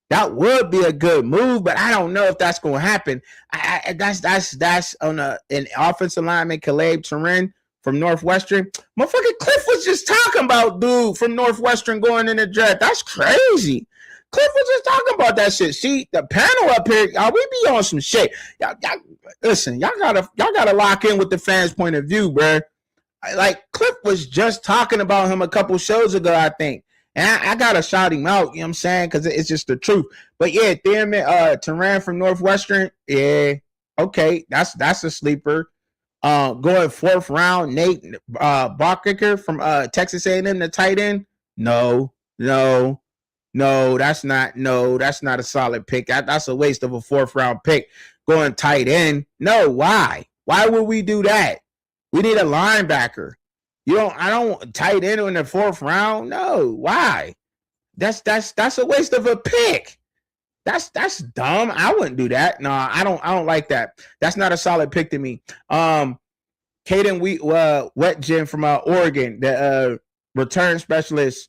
Speaker 1: That would be a good move, but I don't know if that's gonna happen. That's on an offensive lineman, Caleb Turin from Northwestern. Motherfucking Cliff was just talking about dude from Northwestern going in the draft. That's crazy. Cliff was just talking about that shit. See, the panel up here, y'all, we be on some shit. Y'all listen, y'all gotta lock in with the fans' point of view, bro. Like Cliff was just talking about him a couple shows ago, I think. And I gotta shout him out, you know what I'm saying? Because it's just the truth. But yeah, Turan from Northwestern, yeah, okay, that's a sleeper. Going fourth round, Nate Bachkicker from Texas A&M, the tight end. No, that's not a solid pick. That's a waste of a fourth round pick. Going tight end. No, why? Why would we do that? We need a linebacker. I don't tight end in the fourth round. No, why? That's a waste of a pick. That's dumb. I wouldn't do that. No, I don't like that. That's not a solid pick to me. Caden Wetjen from Oregon, the return specialist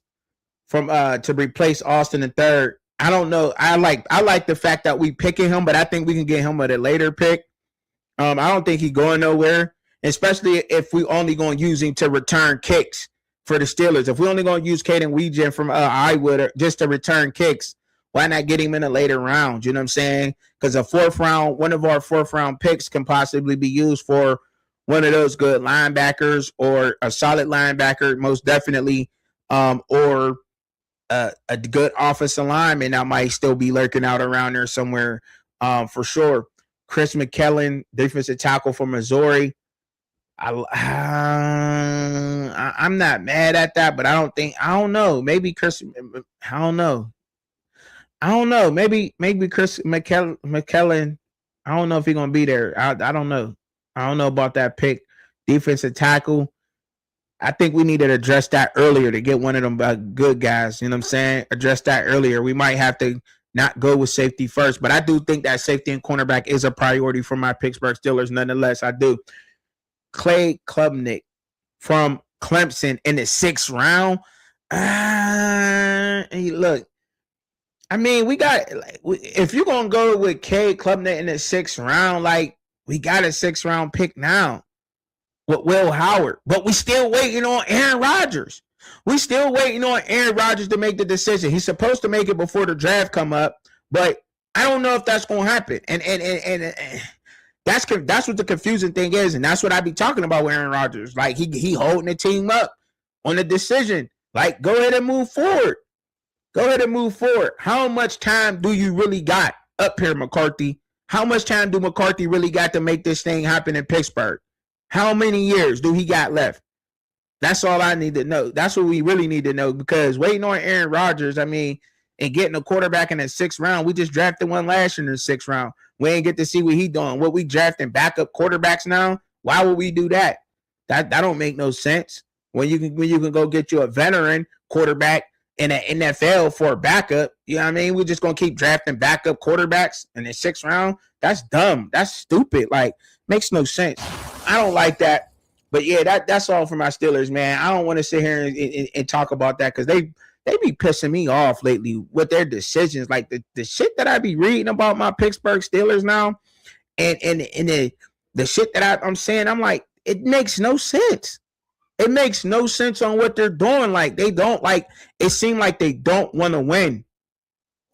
Speaker 1: from to replace Austin III. I don't know. I like the fact that we picking him, but I think we can get him at a later pick. I don't think he's going nowhere, especially if we only going to use him to return kicks for the Steelers. If we only going to use Caden Wetjen from Iowa just to return kicks, why not get him in a later round? You know what I'm saying? Because one of our fourth round picks can possibly be used for one of those good linebackers or a solid linebacker, most definitely, or a good offensive lineman that might still be lurking out around there somewhere, for sure. Chris McKellen, defensive tackle from Missouri. I'm not mad at that, but I don't know. Maybe Chris, I don't know. Maybe Chris McKellen. I don't know if he's gonna be there. I don't know. I don't know about that pick. Defensive tackle. I think we need to address that earlier to get one of them good guys. You know what I'm saying? Address that earlier. We might have to not go with safety first, but I do think that safety and cornerback is a priority for my Pittsburgh Steelers. Nonetheless, I do. Clay Klubnik from Clemson in the 6th round. Hey, look, I mean, if you're gonna go with Clay Klubnik in the 6th round, like we got a 6th round pick now with Will Howard, but we still waiting on Aaron Rodgers. We still waiting on Aaron Rodgers to make the decision. He's supposed to make it before the draft come up, but I don't know if that's gonna happen. And that's what the confusing thing is, and that's what I be talking about with Aaron Rodgers. Like he holding the team up on the decision. Like, go ahead and move forward. How much time do you really got up here, McCarthy? How much time do McCarthy really got to make this thing happen in Pittsburgh? How many years do he got left? That's all I need to know. That's what we really need to know, because waiting on Aaron Rodgers, I mean, and getting a quarterback in the 6th round, we just drafted one last year in the 6th round. We ain't get to see what he doing. What we drafting backup quarterbacks now? Why would we do that? That don't make no sense. When you can go get you a veteran quarterback in the NFL for a backup, you know what I mean? We're just gonna keep drafting backup quarterbacks in the 6th round. That's dumb. That's stupid. Like, makes no sense. I don't like that. But yeah, that's all for my Steelers, man. I don't want to sit here and talk about that, because they be pissing me off lately with their decisions. Like the shit that I be reading about my Pittsburgh Steelers now, And the shit that I'm saying, I'm like, it makes no sense. It makes no sense on what they're doing. Like, they don't, like, it seemed like they don't want to win.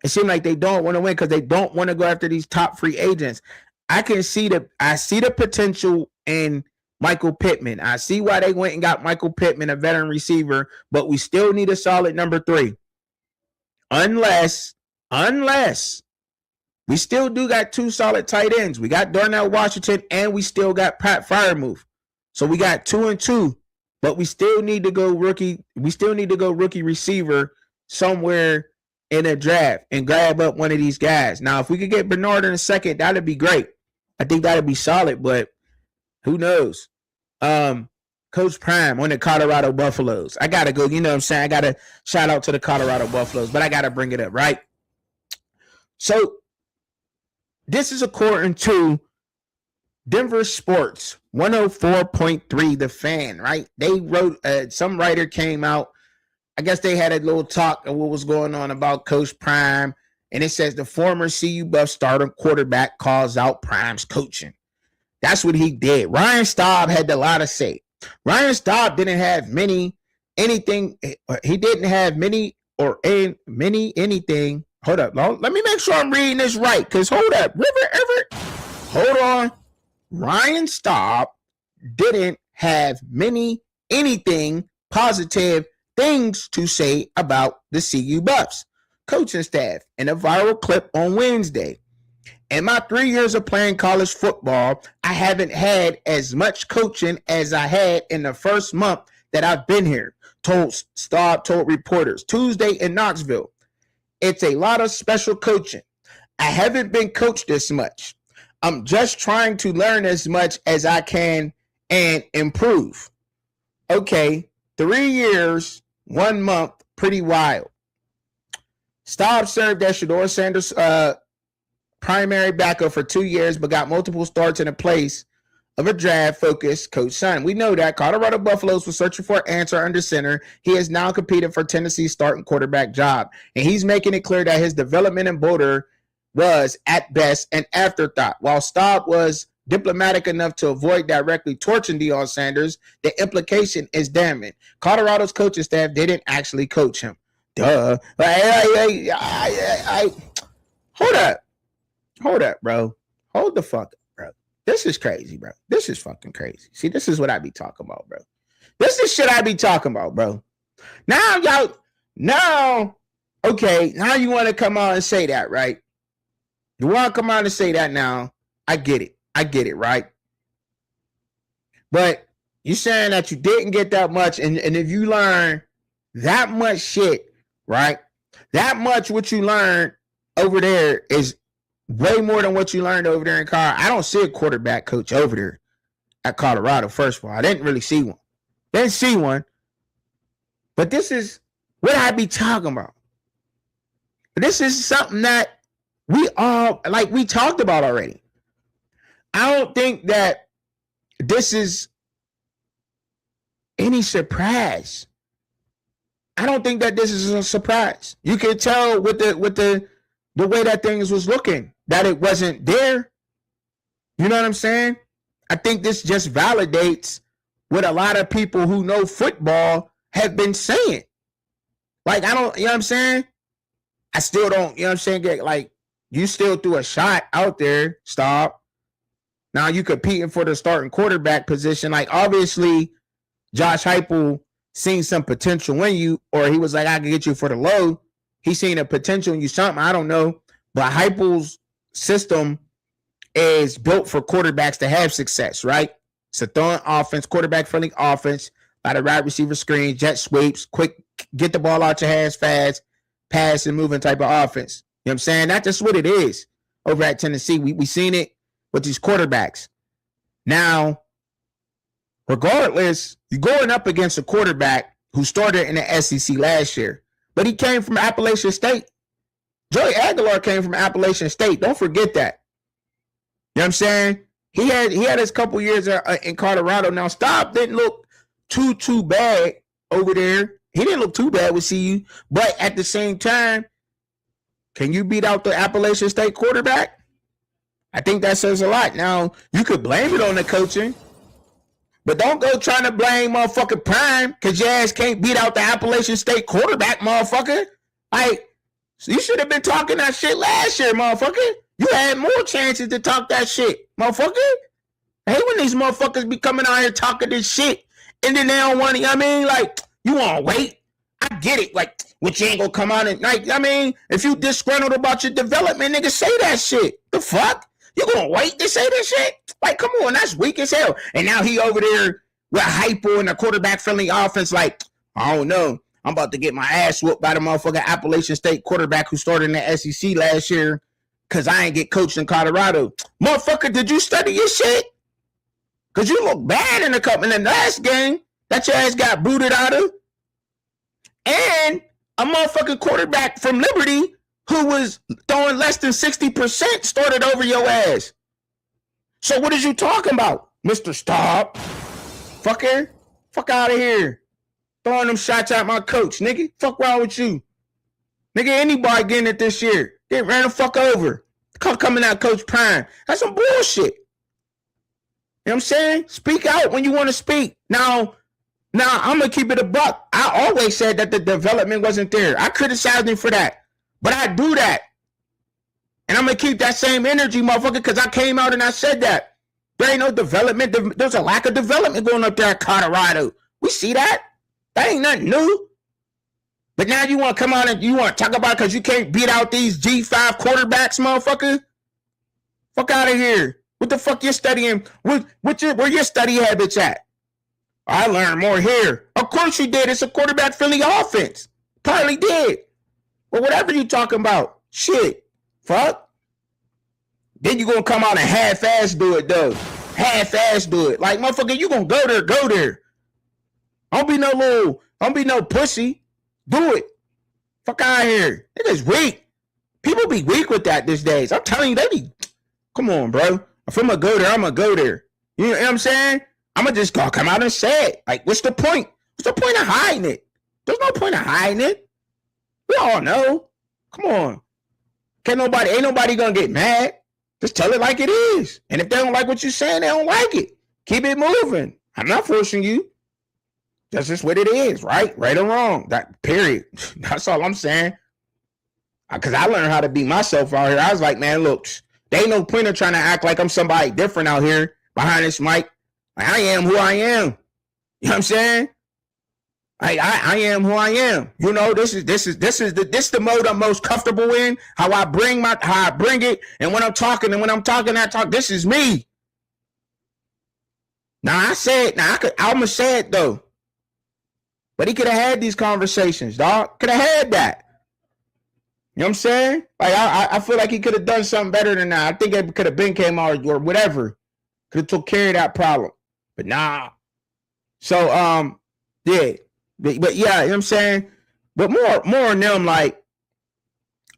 Speaker 1: It seemed like they don't want to win because they don't want to go after these top free agents. I see the potential in Michael Pittman. I see why they went and got Michael Pittman, a veteran receiver, but we still need a solid number 3. Unless we still do got 2 solid tight ends. We got Darnell Washington and we still got Pat Freiermuth. So we got 2 and 2, but we still need to go rookie. We still need to go rookie receiver somewhere in a draft and grab up one of these guys. Now, if we could get Bernard in a second, that'd be great. I think that'd be solid, but who knows? Coach Prime on the Colorado Buffaloes. I gotta go, you know what I'm saying? I gotta shout out to the Colorado Buffaloes, but I gotta bring it up, right? So this is according to Denver Sports 104.3 The Fan, right? They wrote, some writer came out. I guess they had a little talk of what was going on about Coach Prime. And it says the former CU Buff starter quarterback calls out Prime's coaching. That's what he did. Ryan Staub had a lot to say. Ryan Staub didn't have anything. He didn't have anything. Hold up. Let me make sure I'm reading this right. Because hold up. Hold on. Ryan Staub didn't have anything positive things to say about the CU Buffs coaching staff in a viral clip on Wednesday. In my 3 years of playing college football, I haven't had as much coaching as I had in the first month that I've been here, Staub told reporters Tuesday in Knoxville. It's a lot of special coaching. I haven't been coached this much. I'm just trying to learn as much as I can and improve. Okay, 3 years, 1 month, pretty wild. Staub served as Shedeur Sanders' primary backup for 2 years, but got multiple starts in the place of a draft-focused Coach Son. We know that Colorado Buffaloes was searching for an answer under center. He has now competed for Tennessee's starting quarterback job, and he's making it clear that his development in Boulder was, at best, an afterthought. While Staub was diplomatic enough to avoid directly torching Deion Sanders, the implication is damning. Colorado's coaching staff didn't actually coach him. Duh. Hold up, bro. Hold the fuck up, bro. This is crazy, bro. This is fucking crazy. See, this is what I be talking about, bro. This is shit I be talking about, bro. Now, okay, now you want to come on and say that, right? You want to come on and say that now. I get it, right? But you saying that you didn't get that much, and if you learn that much shit, right? That much what you learned over there is way more than what you learned over there in Colorado. I don't see a quarterback coach over there at Colorado, first of all. I didn't really see one. Didn't see one. But this is what I be talking about. This is something that we talked about already. I don't think that this is any surprise. I don't think that this is a surprise. You can tell with the way that things was looking that it wasn't there. You know what I'm saying? I think this just validates what a lot of people who know football have been saying. Like, I don't, you know what I'm saying? I still don't, you know what I'm saying? Get, like, you still threw a shot out there, Stop. Now you competing for the starting quarterback position. Like, obviously, Josh Heupel seen some potential in you, or he was like, I can get you for the low. He seen a potential in you something. I don't know. But Heupel's system is built for quarterbacks to have success, right? It's a throwing offense, quarterback-friendly offense, a lot of wide receiver screens, jet sweeps, quick, get the ball out your hands fast, pass and moving type of offense. You know what I'm saying? That's just what it is over at Tennessee. We seen it with these quarterbacks. Now, regardless, you're going up against a quarterback who started in the SEC last year, but he came from Appalachian State. Joey Aguilar came from Appalachian State. Don't forget that. You know what I'm saying? He had his couple years in Colorado. Now, Staub didn't look too bad over there. He didn't look too bad with CU, but at the same time, can you beat out the Appalachian State quarterback? I think that says a lot. Now, you could blame it on the coaching, but don't go trying to blame motherfucking Prime because your ass can't beat out the Appalachian State quarterback, motherfucker. Like, you should have been talking that shit last year, motherfucker. You had more chances to talk that shit, motherfucker. I hate when these motherfuckers be coming out here talking this shit and then they don't want to, I mean, like, you want to wait? I get it. Like, which you ain't gonna come out and, like, I mean, if you disgruntled about your development, nigga, say that shit. The fuck? You gonna wait to say this shit? Like, come on, that's weak as hell. And now he over there with hypo and a quarterback-friendly offense, like, I don't know. I'm about to get my ass whooped by the motherfucking Appalachian State quarterback who started in the SEC last year because I ain't get coached in Colorado. Motherfucker, did you study your shit? Because you look bad in the last game that your ass got booted out of. And a motherfucking quarterback from Liberty who was throwing less than 60% started over your ass. So what is you talking about, Mr. Stop? Fucker. Fuck out of here. Throwing them shots at my coach, nigga. Fuck wrong with you? Nigga, anybody getting it this year. They ran the fuck over. Coming out Coach Prime. That's some bullshit. You know what I'm saying? Speak out when you want to speak. Now, I'm going to keep it a buck. I always said that the development wasn't there. I criticized him for that. But I do that. And I'm going to keep that same energy, motherfucker, because I came out and I said that. There ain't no development. There's a lack of development going up there at Colorado. We see that. That ain't nothing new. But now you want to come out and you want to talk about it because you can't beat out these G5 quarterbacks, motherfucker? Fuck out of here. What the fuck you studying? Where your study habits at? I learned more here. Of course you did. It's a quarterback-friendly offense. Probably did. But whatever you talking about, shit. Fuck. Then you gonna come out and half-ass do it, though. Half-ass do it. Like, motherfucker, you gonna go there. Don't be no pussy. Do it. Fuck out of here. Niggas weak. People be weak with that these days. I'm telling you, they be. Come on, bro. If I'm gonna go there, I'm gonna go there. You know what I'm saying? I'm gonna just go come out and say it. Like, what's the point? What's the point of hiding it? There's no point of hiding it. We all know. Come on. Ain't nobody gonna get mad. Just tell it like it is. And if they don't like what you're saying, they don't like it. Keep it moving. I'm not forcing you. That's just what it is, right? Right or wrong. That period. That's all I'm saying. Because I learned how to be myself out here. I was like, man, look, there ain't no point of trying to act like I'm somebody different out here behind this mic. Like, I am who I am. You know what I'm saying? I am who I am. You know, this is the mode I'm most comfortable in. How I bring it, and when I'm talking, I talk. This is me. Now I'ma say it though. But he could have had these conversations, dog. Could have had that. You know what I'm saying? Like, I feel like he could have done something better than that. I think it could have been came out or whatever. Could have took care of that problem. But nah. So, yeah. But yeah, you know what I'm saying? But more on them, like,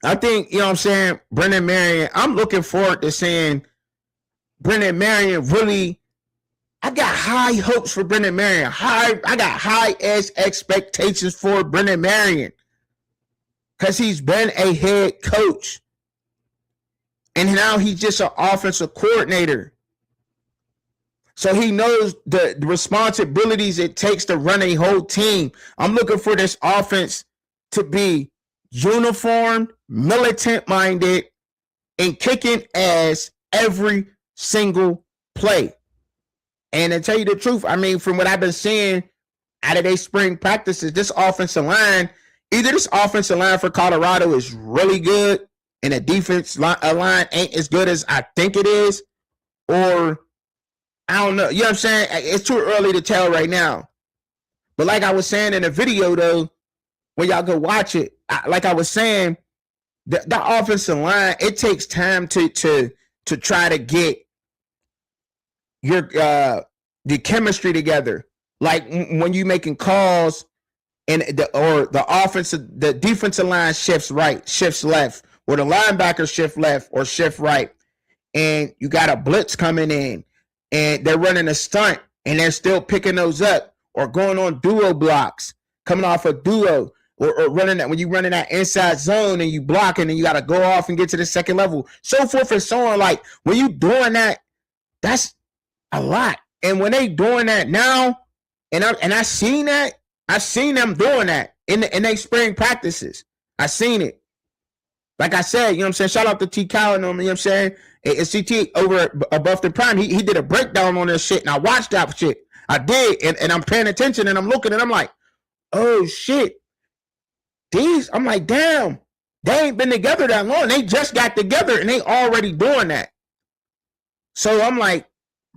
Speaker 1: I think, you know what I'm saying, Brennan Marion, I'm looking forward to seeing Brennan Marion really. I got high hopes for Brennan Marion. I got high ass expectations for Brennan Marion. Because he's been a head coach. And now he's just an offensive coordinator. So he knows the responsibilities it takes to run a whole team. I'm looking for this offense to be uniform, militant-minded, and kicking ass every single play. And to tell you the truth, I mean, from what I've been seeing out of their spring practices, this offensive line, either this offensive line for Colorado is really good and the defense line ain't as good as I think it is, or I don't know. You know what I'm saying? It's too early to tell right now. But like I was saying in the video, though, when y'all go watch it, like I was saying, the offensive line, it takes time to try to get your the chemistry together. Like when you making calls and the defensive line shifts right, shifts left, or the linebacker shift left or shift right, and you got a blitz coming in and they're running a stunt and they're still picking those up or going on duo blocks, coming off a duo, or running that when you running that inside zone and you blocking and you got to go off and get to the second level, so forth and so on. Like when you doing that, that's a lot. And when they doing that now, and I seen them doing that in they spring practices. I seen it. Like I said, you know what I'm saying? Shout out to T. Cowan, you know what I'm saying? It's CT over above the prime. He did a breakdown on this shit, and I watched that shit. I did, and I'm paying attention, and I'm looking, and I'm like, oh shit. I'm like, damn, they ain't been together that long. They just got together, and they already doing that. So I'm like,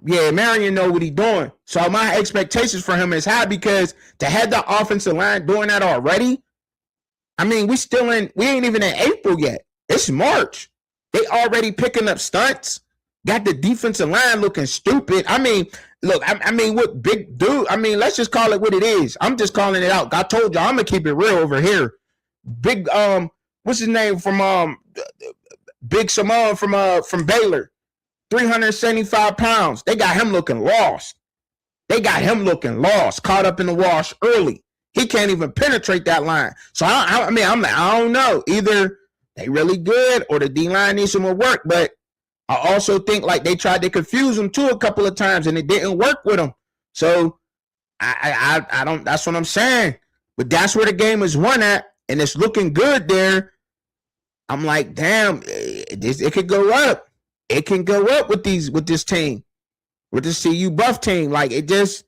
Speaker 1: yeah, Marion know what he doing. So my expectations for him is high because to have the offensive line doing that already, I mean, we ain't even in April yet. It's March. They already picking up stunts. Got the defensive line looking stupid. I mean, look, I mean, what big dude? I mean, let's just call it what it is. I'm just calling it out. I told y'all I'm gonna keep it real over here. Big what's his name from Big Simone from Baylor, 375 pounds. They got him looking lost. Caught up in the wash early. He can't even penetrate that line. So I mean, I'm like, I don't know. Either they really good or the D-line needs some more work. But I also think like they tried to confuse him too a couple of times and it didn't work with him. So I don't. That's what I'm saying. But that's where the game is won at, and it's looking good there. I'm like, damn, it could go up. It can go up with this team, with the CU Buff team. Like it just,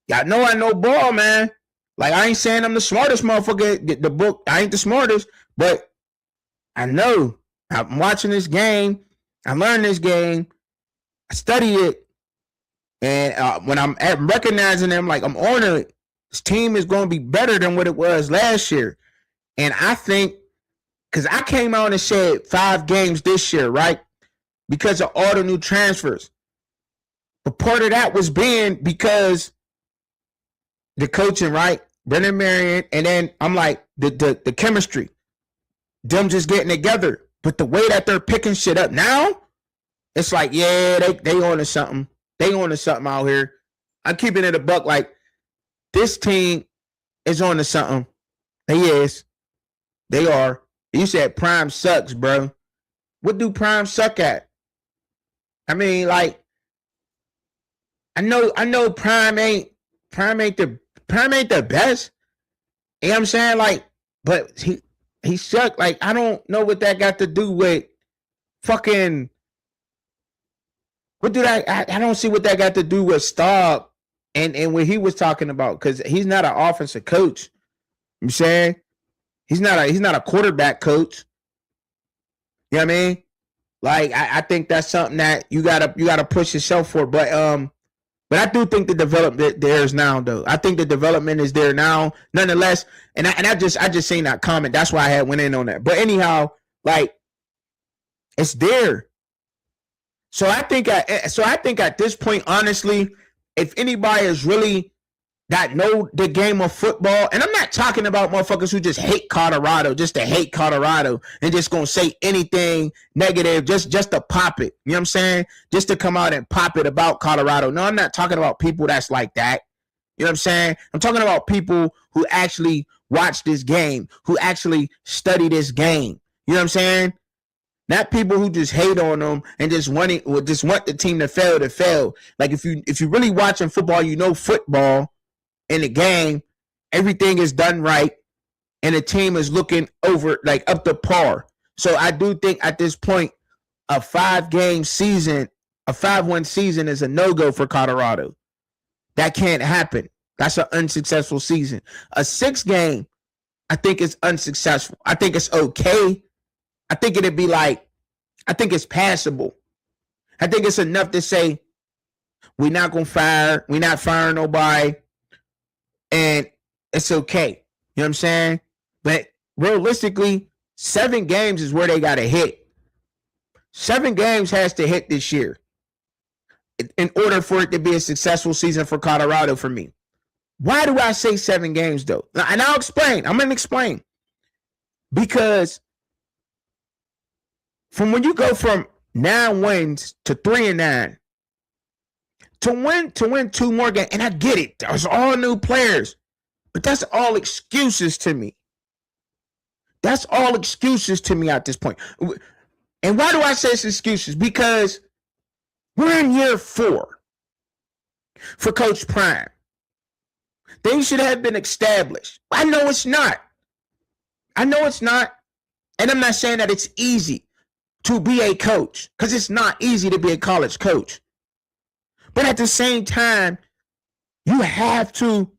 Speaker 1: y'all know I know ball, man. Like I ain't saying I'm the smartest motherfucker. The book, I ain't the smartest, but I know. I'm watching this game. I learned this game. I study it, and when I'm recognizing them, like I'm on it. This team is going to be better than what it was last year, and I think because I came out and said 5 games this year, right? Because of all the new transfers. But part of that was being because the coaching, right? Brennan Marion, and then I'm like the chemistry, them just getting together. But the way that they're picking shit up now, it's like, yeah, they on to something. They on to something out here. I'm keeping it a buck. Like this team is on to something. They is. They are. You said Prime sucks, bro. What do Prime suck at? I mean, like, I know Prime ain't the best. You know what I'm saying? Like, but he sucked. Like, I don't know what that got to do with fucking. What do that? I don't see what that got to do with Staub and what he was talking about, because he's not an offensive coach. You know what I'm saying? He's not a quarterback coach. You know what I mean? Like, I think that's something that you gotta push yourself for. But I do think the development there is now, though. I think the development is there now, nonetheless. And I just seen that comment. That's why I had went in on that. But anyhow, like, it's there. So I think at this point, honestly, if anybody is really that know the game of football, and I'm not talking about motherfuckers who just hate Colorado, just to hate Colorado and just gonna say anything negative just to pop it. You know what I'm saying? Just to come out and pop it about Colorado. No, I'm not talking about people that's like that. You know what I'm saying? I'm talking about people who actually watch this game, who actually study this game. You know what I'm saying? Not people who just hate on them and just want the team to fail. Like if you really watching football, you know football in the game, everything is done right, and the team is looking over like up to par. So I do think at this point, a 5-game season, a 5-win season is a no-go for Colorado. That can't happen. That's an unsuccessful season. A 6-game, I think it's unsuccessful. I think it's okay. I think it'd be like, I think it's passable. I think it's enough to say, we're not firing nobody, and it's okay. You know what I'm saying? But realistically, 7 games is where they got to hit. 7 games has to hit this year in order for it to be a successful season for Colorado for me. Why do I say 7 games, though? And I'll explain. I'm going to explain. Because from when you go from 9 wins to 3-9, to win 2 more games, and I get it, there's all new players, but that's all excuses to me. That's all excuses to me at this point. And why do I say it's excuses? Because we're in year 4 for Coach Prime. Things should have been established. I know it's not. And I'm not saying that it's easy to be a coach, because it's not easy to be a college coach. But at the same time, you have to,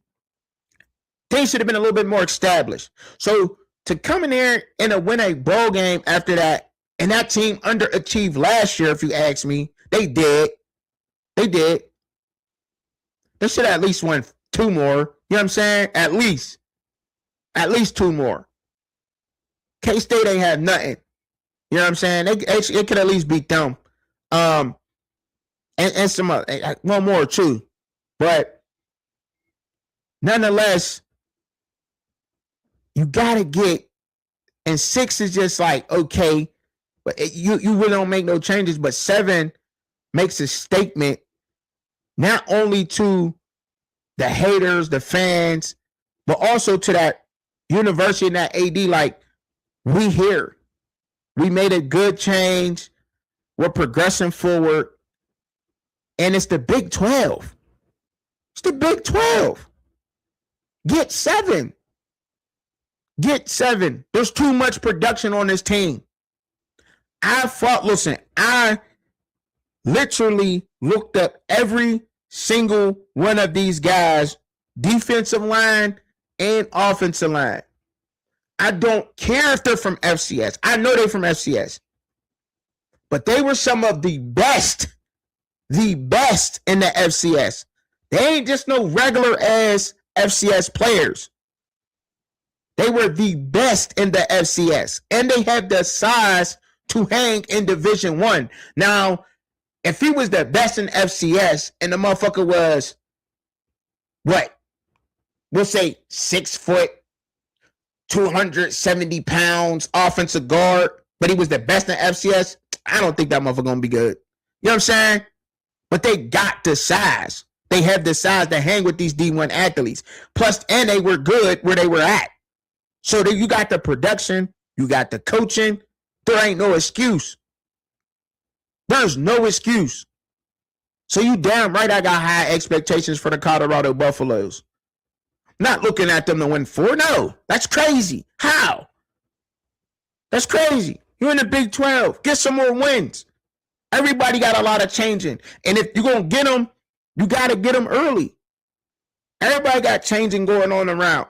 Speaker 1: things should have been a little bit more established. So to come in there and win a bowl game after that, and that team underachieved last year, if you ask me, they did. They should have at least won 2 more. You know what I'm saying? At least 2 more. K-State ain't have nothing. You know what I'm saying? It could at least beat them. And some one more too. But nonetheless, you gotta get, and 6 is just like, okay, but you really don't make no changes. But 7 makes a statement not only to the haters, the fans, but also to that university and that AD, like, we here. We made a good change. We're progressing forward. And it's the Big 12. It's the Big 12. Get 7. There's too much production on this team. I literally looked up every single one of these guys, defensive line and offensive line. I don't care if they're from FCS. I know they're from FCS. But they were some of the best in the FCS. They ain't just no regular ass FCS players. They were the best in the FCS. And they have the size to hang in Division I. Now, if he was the best in FCS and the motherfucker was, what? We'll say 6 foot, 270 pounds, offensive guard, but he was the best in FCS, I don't think that motherfucker gonna be good. You know what I'm saying? But they got the size. They have the size to hang with these D1 athletes. Plus, and they were good where they were at. So that you got the production, you got the coaching. There ain't no excuse. There's no excuse. So you damn right I got high expectations for the Colorado Buffaloes. Not looking at them to win 4. No, that's crazy. How? That's crazy. You're in the Big 12. Get some more wins. Everybody got a lot of changing. And if you're going to get them, you got to get them early. Everybody got changing going on around.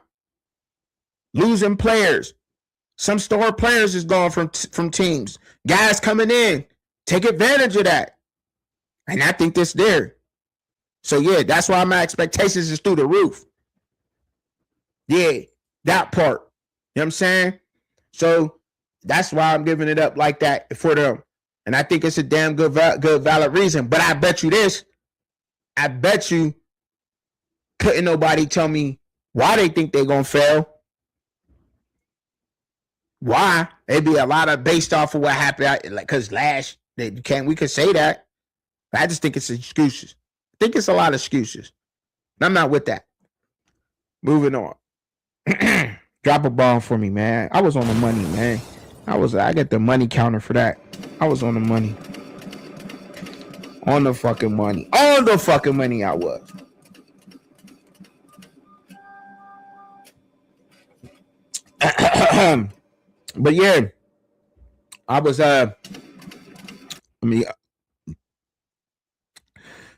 Speaker 1: Losing players. Some star players is gone from teams. Guys coming in. Take advantage of that. And I think that's there. So, yeah, that's why my expectations is through the roof. Yeah, that part. You know what I'm saying? So, that's why I'm giving it up like that for them. And I think it's a damn good, valid reason. But I bet you this. I bet you couldn't nobody tell me why they think they're going to fail. Why? It'd be a lot of based off of what happened. Because we could say that. But I just think it's excuses. I think it's a lot of excuses. And I'm not with that. Moving on. Drop a bomb for me, man. I was on the money, man. I get the money counter for that. I was on the money. On the fucking money. On the fucking money I was. But yeah, I was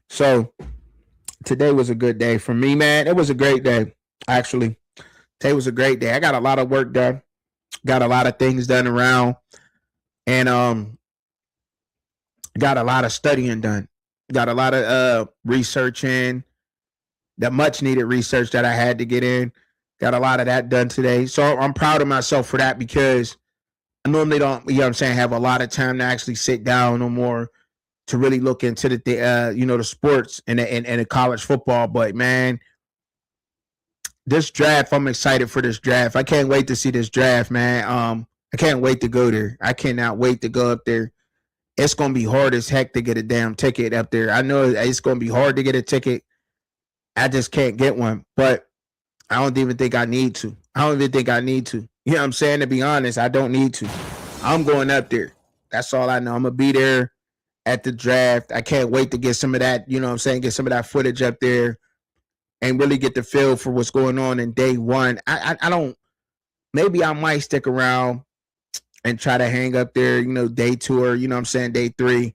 Speaker 1: so today was a good day for me, man. It was a great day, actually. Today was a great day. I got a lot of work done. Got a lot of things done around, and got a lot of studying done. Got a lot of researching, the much needed research that I had to get in. Got a lot of that done today. So I'm proud of myself for that, because I normally don't, you know what I'm saying, have a lot of time to actually sit down no more to really look into the the sports and the college football. But man, this draft, I'm excited for this draft. I can't wait to see this draft, man. I can't wait to go there. I cannot wait to go up there. It's going to be hard as heck to get a damn ticket up there. I know it's going to be hard to get a ticket. I just can't get one, but I don't even think I need to. You know what I'm saying? To be honest, I don't need to. I'm going up there. That's all I know. I'm gonna be there at the draft. I can't wait to get some of that, you know what I'm saying, get some of that footage up there and really get the feel for what's going on in day one. I don't, maybe I might stick around and try to hang up there, you know, day two or, you know what I'm saying, day three.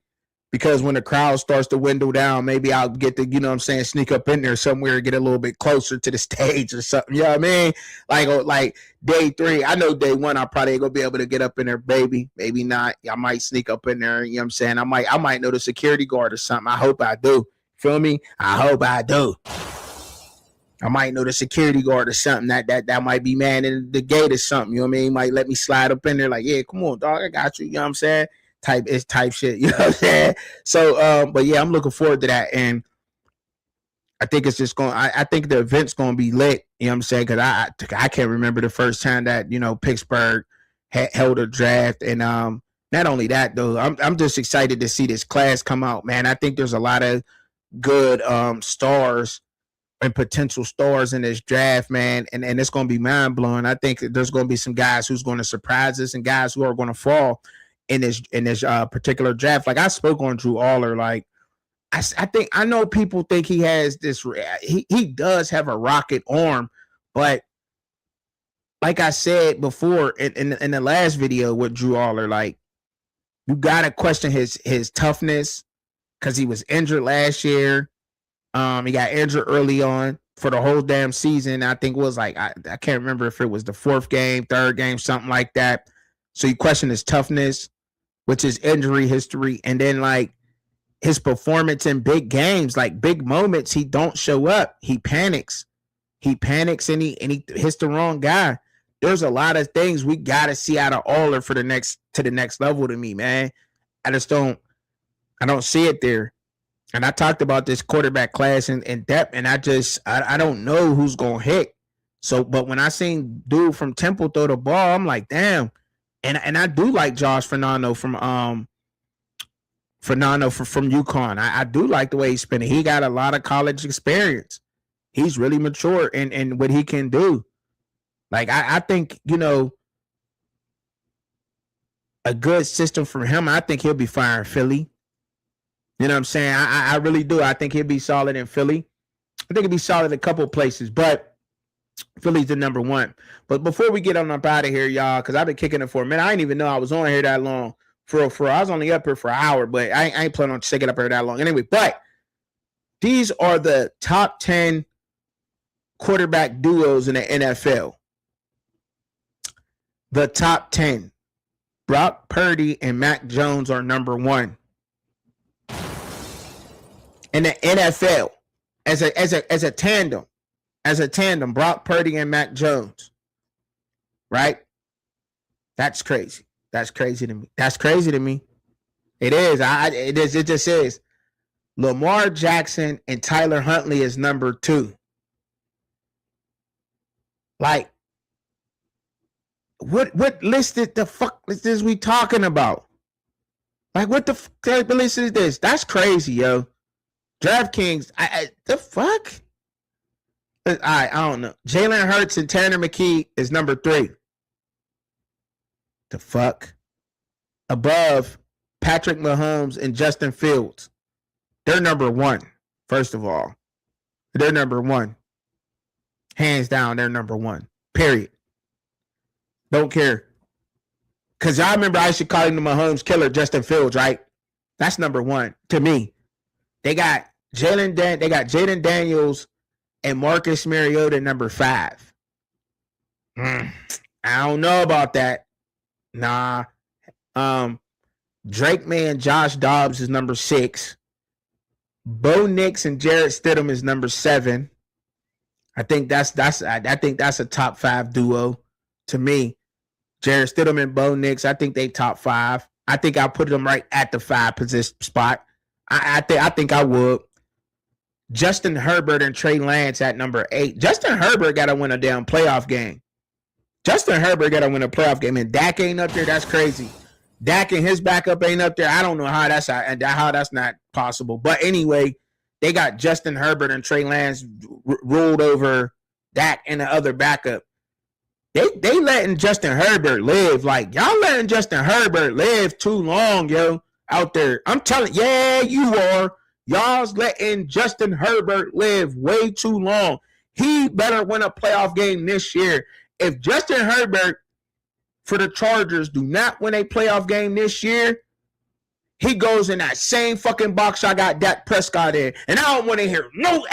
Speaker 1: Because when the crowd starts to dwindle down, maybe I'll get to, you know what I'm saying, sneak up in there somewhere and get a little bit closer to the stage or something. You know what I mean? Like day three, I know day one, I probably ain't gonna be able to get up in there, baby. Maybe not. I might sneak up in there, you know what I'm saying? I might know the security guard or something. I hope I do. Feel me? I hope I do. I might know the security guard or something that might be manning the gate or something. You know what I mean? Might let me slide up in there like, yeah, come on, dog, I got you. You know what I'm saying? Type shit. You know what I'm saying? So, but yeah, I'm looking forward to that, and I think it's just going. I think the event's going to be lit. You know what I'm saying? Because I can't remember the first time that, you know, Pittsburgh held a draft, and not only that though, I'm just excited to see this class come out, man. I think there's a lot of good stars and potential stars in this draft, man, and it's going to be mind blowing. I think there's going to be some guys who's going to surprise us and guys who are going to fall in this particular draft. Like I spoke on Drew Aller. Like I think I know people think he has this. He does have a rocket arm, but like I said before in the last video with Drew Aller, like you gotta question his toughness because he was injured last year. He got injured early on for the whole damn season. I think it was like I can't remember if it was the fourth game, third game, something like that. So you question his toughness, which is injury history, and then like his performance in big games, like big moments, he don't show up. He panics and he hits the wrong guy. There's a lot of things we gotta see out of Aller for the next level to me, man. I don't see it there. And I talked about this quarterback class in depth, and I don't know who's gonna hit. So, but when I seen dude from Temple throw the ball, I'm like, damn. And I do like Josh Fernando from UConn. I do like the way he's spinning. He got a lot of college experience. He's really mature in what he can do. Like I think, you know, a good system from him, I think he'll be fine in Philly. You know what I'm saying? I really do. I think he'll be solid in Philly. I think he'll be solid in a couple of places, but Philly's the number one. But before we get on up out of here, y'all, because I've been kicking it for a minute. I didn't even know I was on here that long. For I was only up here for an hour, but I ain't planning on sticking up here that long anyway. But these are the top 10 quarterback duos in the NFL. The top 10. Brock Purdy and Mac Jones are number one. In the NFL, as a tandem, Brock Purdy and Mac Jones. Right? That's crazy. That's crazy to me. It is. It just is. Lamar Jackson and Tyler Huntley is number 2. Like, what list the fuck is this we talking about? Like, what the fuck list is this? That's crazy, yo. DraftKings, the fuck? I don't know. Jalen Hurts and Tanner McKee is number 3. The fuck? Above Patrick Mahomes and Justin Fields. They're number 1, first of all. They're number 1. Hands down, they're number 1. Period. Don't care. Because y'all remember I should call him the Mahomes killer, Justin Fields, right? That's number 1 to me. They got Jaden Daniels and Marcus Mariota number 5. I don't know about that. Nah. Drake May and Josh Dobbs is number 6. Bo Nix and Jarrett Stidham is number 7. I think that's a top 5 duo to me. Jarrett Stidham and Bo Nix, I think they top 5. I think I'll put them right at the 5 position spot. I think I would. Justin Herbert and Trey Lance at number 8. Justin Herbert got to win a damn playoff game. And Dak ain't up there. That's crazy. Dak and his backup ain't up there. I don't know how that's not possible. But anyway, they got Justin Herbert and Trey Lance ruled over Dak and the other backup. They letting Justin Herbert live. Like, y'all letting Justin Herbert live too long, yo, out there. I'm telling, yeah, you are. Y'all's letting Justin Herbert live way too long. He better win a playoff game this year. If Justin Herbert for the Chargers do not win a playoff game this year, he goes in that same fucking box I got Dak Prescott in. And I don't want to hear no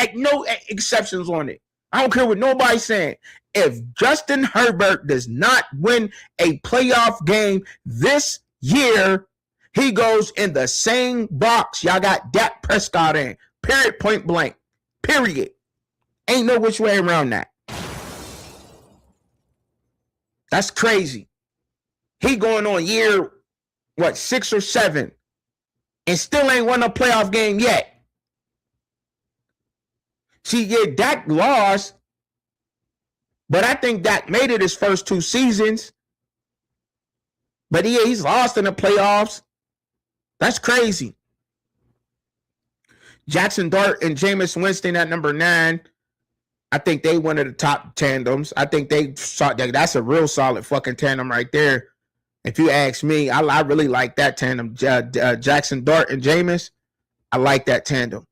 Speaker 1: exceptions on it. I don't care what nobody's saying. If Justin Herbert does not win a playoff game this year, he goes in the same box y'all got Dak Prescott in. Period, point blank. Period. Ain't no which way around that. That's crazy. He going on year, 6 or 7, and still ain't won a playoff game yet. See, yeah, Dak lost, but I think Dak made it his first 2 seasons. But yeah, he's lost in the playoffs. That's crazy. Jackson Dart and Jameis Winston at number 9. I think they one of the top tandems. I think that's a real solid fucking tandem right there. If you ask me, I really like that tandem. Jackson Dart and Jameis, I like that tandem.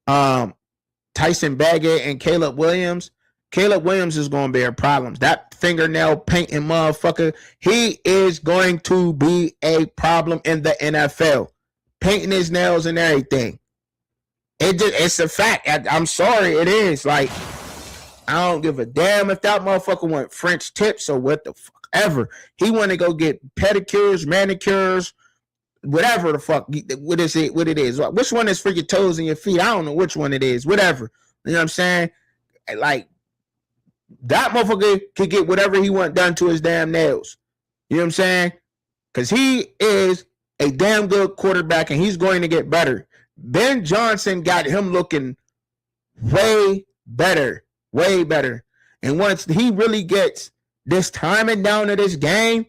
Speaker 1: Tyson Bagent and Caleb Williams. Caleb Williams is going to be a problem. That fingernail painting motherfucker, he is going to be a problem in the NFL. Painting his nails and everything. It's a fact. I'm sorry, it is. Like, I don't give a damn if that motherfucker want French tips or what the fuck ever. He want to go get pedicures, manicures, whatever the fuck. What is it? What it is? Which one is for your toes and your feet? I don't know which one it is. Whatever. You know what I'm saying? Like, that motherfucker could get whatever he want done to his damn nails. You know what I'm saying? Because he is a damn good quarterback and he's going to get better. Ben Johnson got him looking way better. Way better. And once he really gets this timing down to this game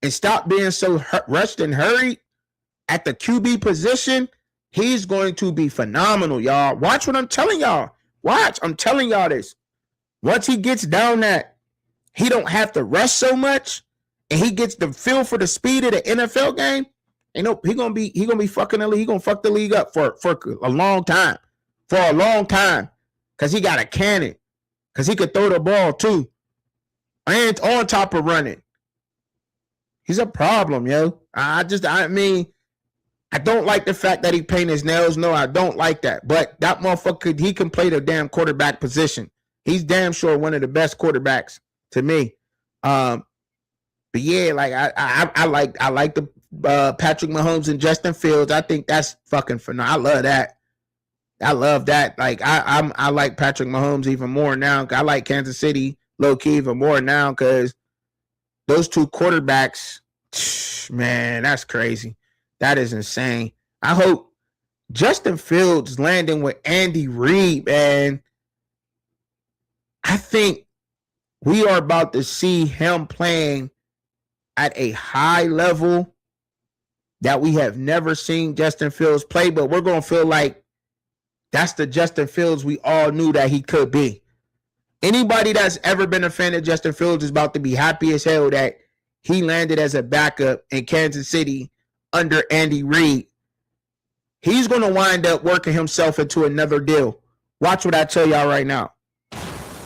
Speaker 1: and stop being so rushed and hurried at the QB position, he's going to be phenomenal, y'all. Watch what I'm telling y'all. Watch. I'm telling y'all this. Once he gets down that he don't have to rush so much and he gets the feel for the speed of the NFL game, he gonna be fucking the league. He gonna fuck the league up for a long time. For a long time. Because he got a cannon. Because he could throw the ball too. And on top of running. He's a problem, yo. I don't like the fact that he painted his nails. No, I don't like that. But that motherfucker, he can play the damn quarterback position. He's damn sure one of the best quarterbacks to me. But yeah, like I like the Patrick Mahomes and Justin Fields. I think that's fucking phenomenal. I love that. I love that. Like I like Patrick Mahomes even more now. I like Kansas City low key even more now because those 2 quarterbacks, man, that's crazy. That is insane. I hope Justin Fields landing with Andy Reid, man. I think we are about to see him playing at a high level that we have never seen Justin Fields play, but we're going to feel like that's the Justin Fields we all knew that he could be. Anybody that's ever been a fan of Justin Fields is about to be happy as hell that he landed as a backup in Kansas City under Andy Reid. He's going to wind up working himself into another deal. Watch what I tell y'all right now.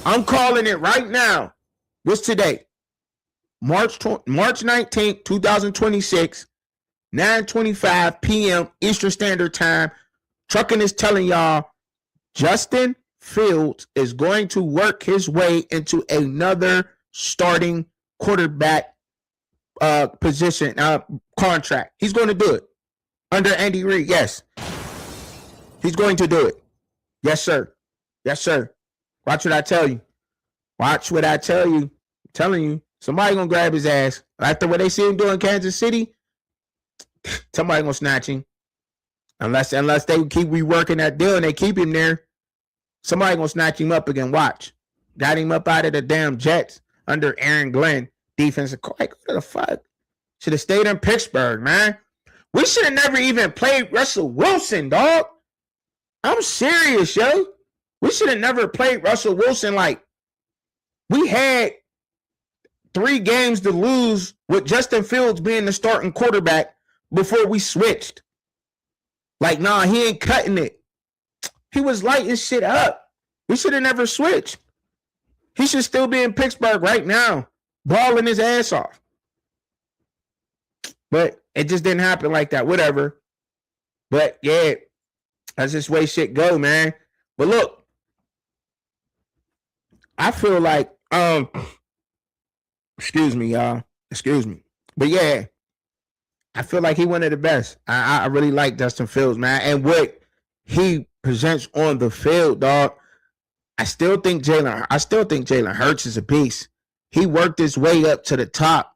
Speaker 1: I'm calling it right now. What's today? March 19th, 2026, 9:25 p.m. Eastern Standard Time. Trucking is telling y'all Justin Fields is going to work his way into another starting quarterback position contract. He's going to do it under Andy Reid. Yes, he's going to do it. Yes, sir. Yes, sir. Watch what I tell you. Watch what I tell you. I'm telling you, somebody gonna grab his ass after what they see him doing in Kansas City. Somebody gonna snatch him. Unless they keep reworking that deal and they keep him there, somebody gonna snatch him up again. Watch. Got him up out of the damn Jets under Aaron Glenn, defensive coordinator. Like, what the fuck? Should have stayed in Pittsburgh, man. We should have never even played Russell Wilson, dog. I'm serious, yo. We should have never played Russell Wilson. Like, we had 3 games to lose with Justin Fields being the starting quarterback before we switched. Like, nah, he ain't cutting it. He was lighting shit up. We should have never switched. He should still be in Pittsburgh right now, balling his ass off. But it just didn't happen like that. Whatever. But yeah, that's just way shit go, man. But look, I feel like, excuse me, y'all. Excuse me. But yeah, I feel like he one of the best. I really like Justin Fields, man. And what he presents on the field, dog. I still think Jalen Hurts is a beast. He worked his way up to the top.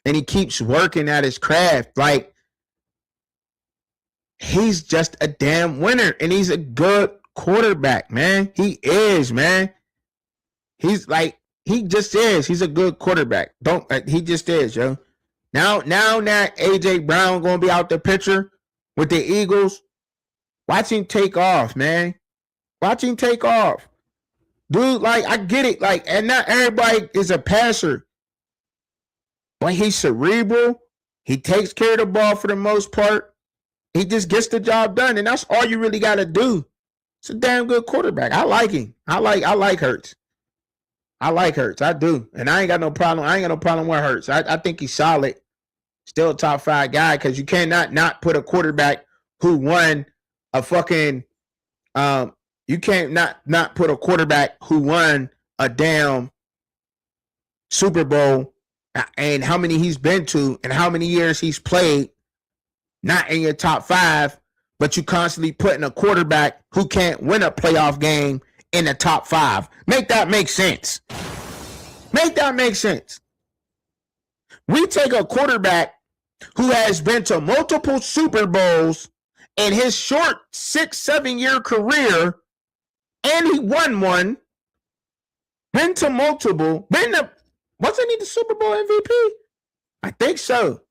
Speaker 1: And he keeps working at his craft. Like, he's just a damn winner. And he's a good quarterback, man. He is, man. He's like, he just is. He's a good quarterback. He just is, yo. Now that AJ Brown gonna be out the picture with the Eagles, watch him take off, man. Watch him take off. Dude, like, I get it. Like, and not everybody is a passer. But he's cerebral. He takes care of the ball for the most part. He just gets the job done. And that's all you really got to do. It's a damn good quarterback. I like him. I like Hurts. I like Hurts. I do. And I ain't got no problem. I ain't got no problem with Hurts. I think he's solid. Still a top 5 guy, because you cannot not put a quarterback who won a fucking you can't not put a quarterback who won a damn Super Bowl and how many he's been to and how many years he's played, not in your top 5, but you constantly putting a quarterback who can't win a playoff game in the top 5. Make that make sense. Make that make sense. We take a quarterback who has been to multiple Super Bowls in his short 6-7 year career, and he won one, been to multiple, wasn't he the Super Bowl MVP? I think so.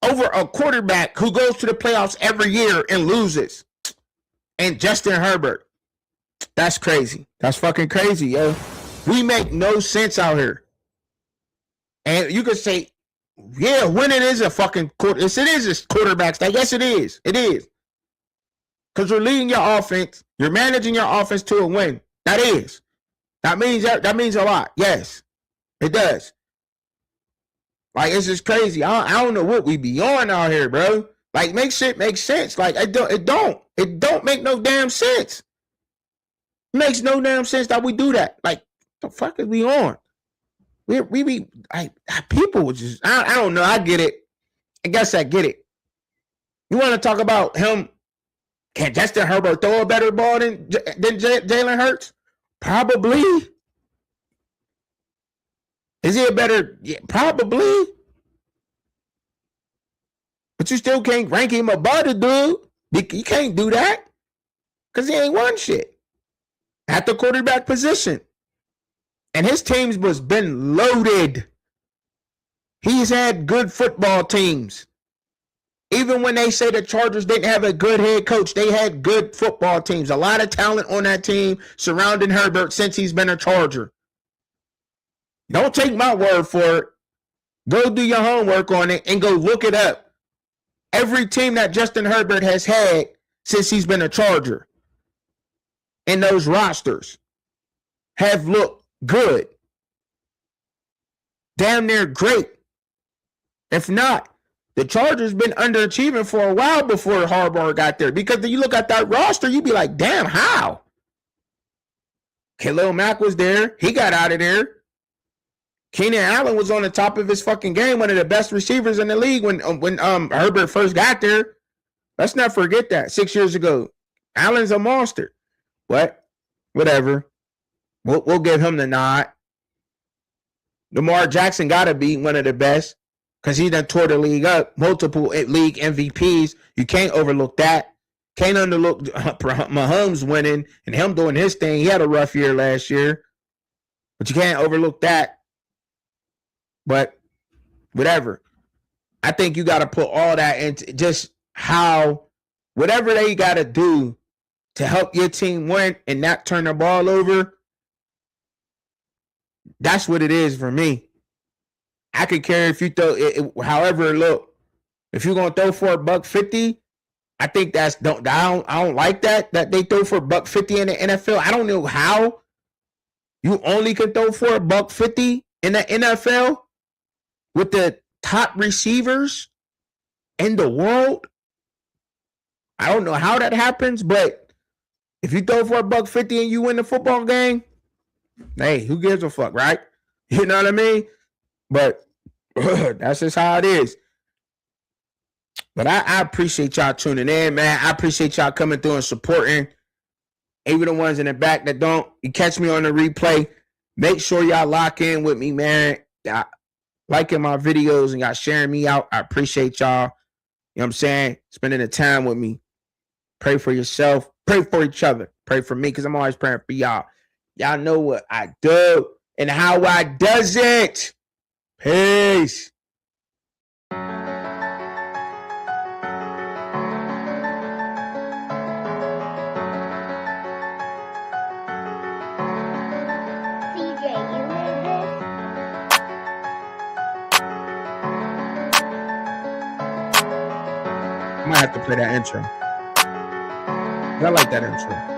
Speaker 1: Over a quarterback who goes to the playoffs every year and loses. And Justin Herbert. That's crazy. That's fucking crazy, yo. We make no sense out here. And you could say, yeah, winning is a fucking quarter. Yes, it is a quarterback stat. Yes, it is. It is. Because you're leading your offense. You're managing your offense to a win. That is. That means a lot. Yes, it does. Like, it's just crazy. I don't know what we be on out here, bro. Like, make shit make sense. Like, it don't make no damn sense. It makes no damn sense that we do that. Like, the fuck is we on? We be like, people would just, I don't know. I get it. I guess I get it. You want to talk about him? Can Justin Herbert throw a better ball than Jalen Hurts? Probably. Is he a better? Yeah, probably. But you still can't rank him above the dude. You can't do that because he ain't won shit at the quarterback position. And his teams was been loaded. He's had good football teams. Even when they say the Chargers didn't have a good head coach, they had good football teams. A lot of talent on that team surrounding Herbert since he's been a Charger. Don't take my word for it. Go do your homework on it and go look it up. Every team that Justin Herbert has had since he's been a Charger in those rosters have looked good. Damn near great. If not, the Chargers been underachieving for a while before Harbaugh got there. Because you look at that roster, you be like, damn, how? Khalil Mack was there. He got out of there. Keenan Allen was on the top of his fucking game, one of the best receivers in the league when Herbert first got there. Let's not forget that 6 years ago. Allen's a monster. What? Whatever. We'll give him the nod. Lamar Jackson got to be one of the best because he done tore the league up. Multiple league MVPs. You can't overlook that. Can't underlook Mahomes winning and him doing his thing. He had a rough year last year. But you can't overlook that. But whatever. I think you got to put all that into just how, whatever they got to do to help your team win and not turn the ball over. That's what it is for me. I could care if you throw it however it look. If you're gonna throw for $150, I think that's I don't like that they throw for $150 in the NFL. I don't know how you only can throw for $150 in the NFL with the top receivers in the world. I don't know how that happens, but if you throw for $150 and you win the football game, hey, who gives a fuck, right? You know what I mean? But that's just how it is. But I appreciate y'all tuning in, man. I appreciate y'all coming through and supporting. Even the ones in the back that don't, you catch me on the replay. Make sure y'all lock in with me, man. Y'all liking my videos and y'all sharing me out. I appreciate y'all. You know what I'm saying? Spending the time with me. Pray for yourself. Pray for each other. Pray for me because I'm always praying for y'all. Y'all know what I do and how I does it. Peace. I might have to play that intro. I like that intro.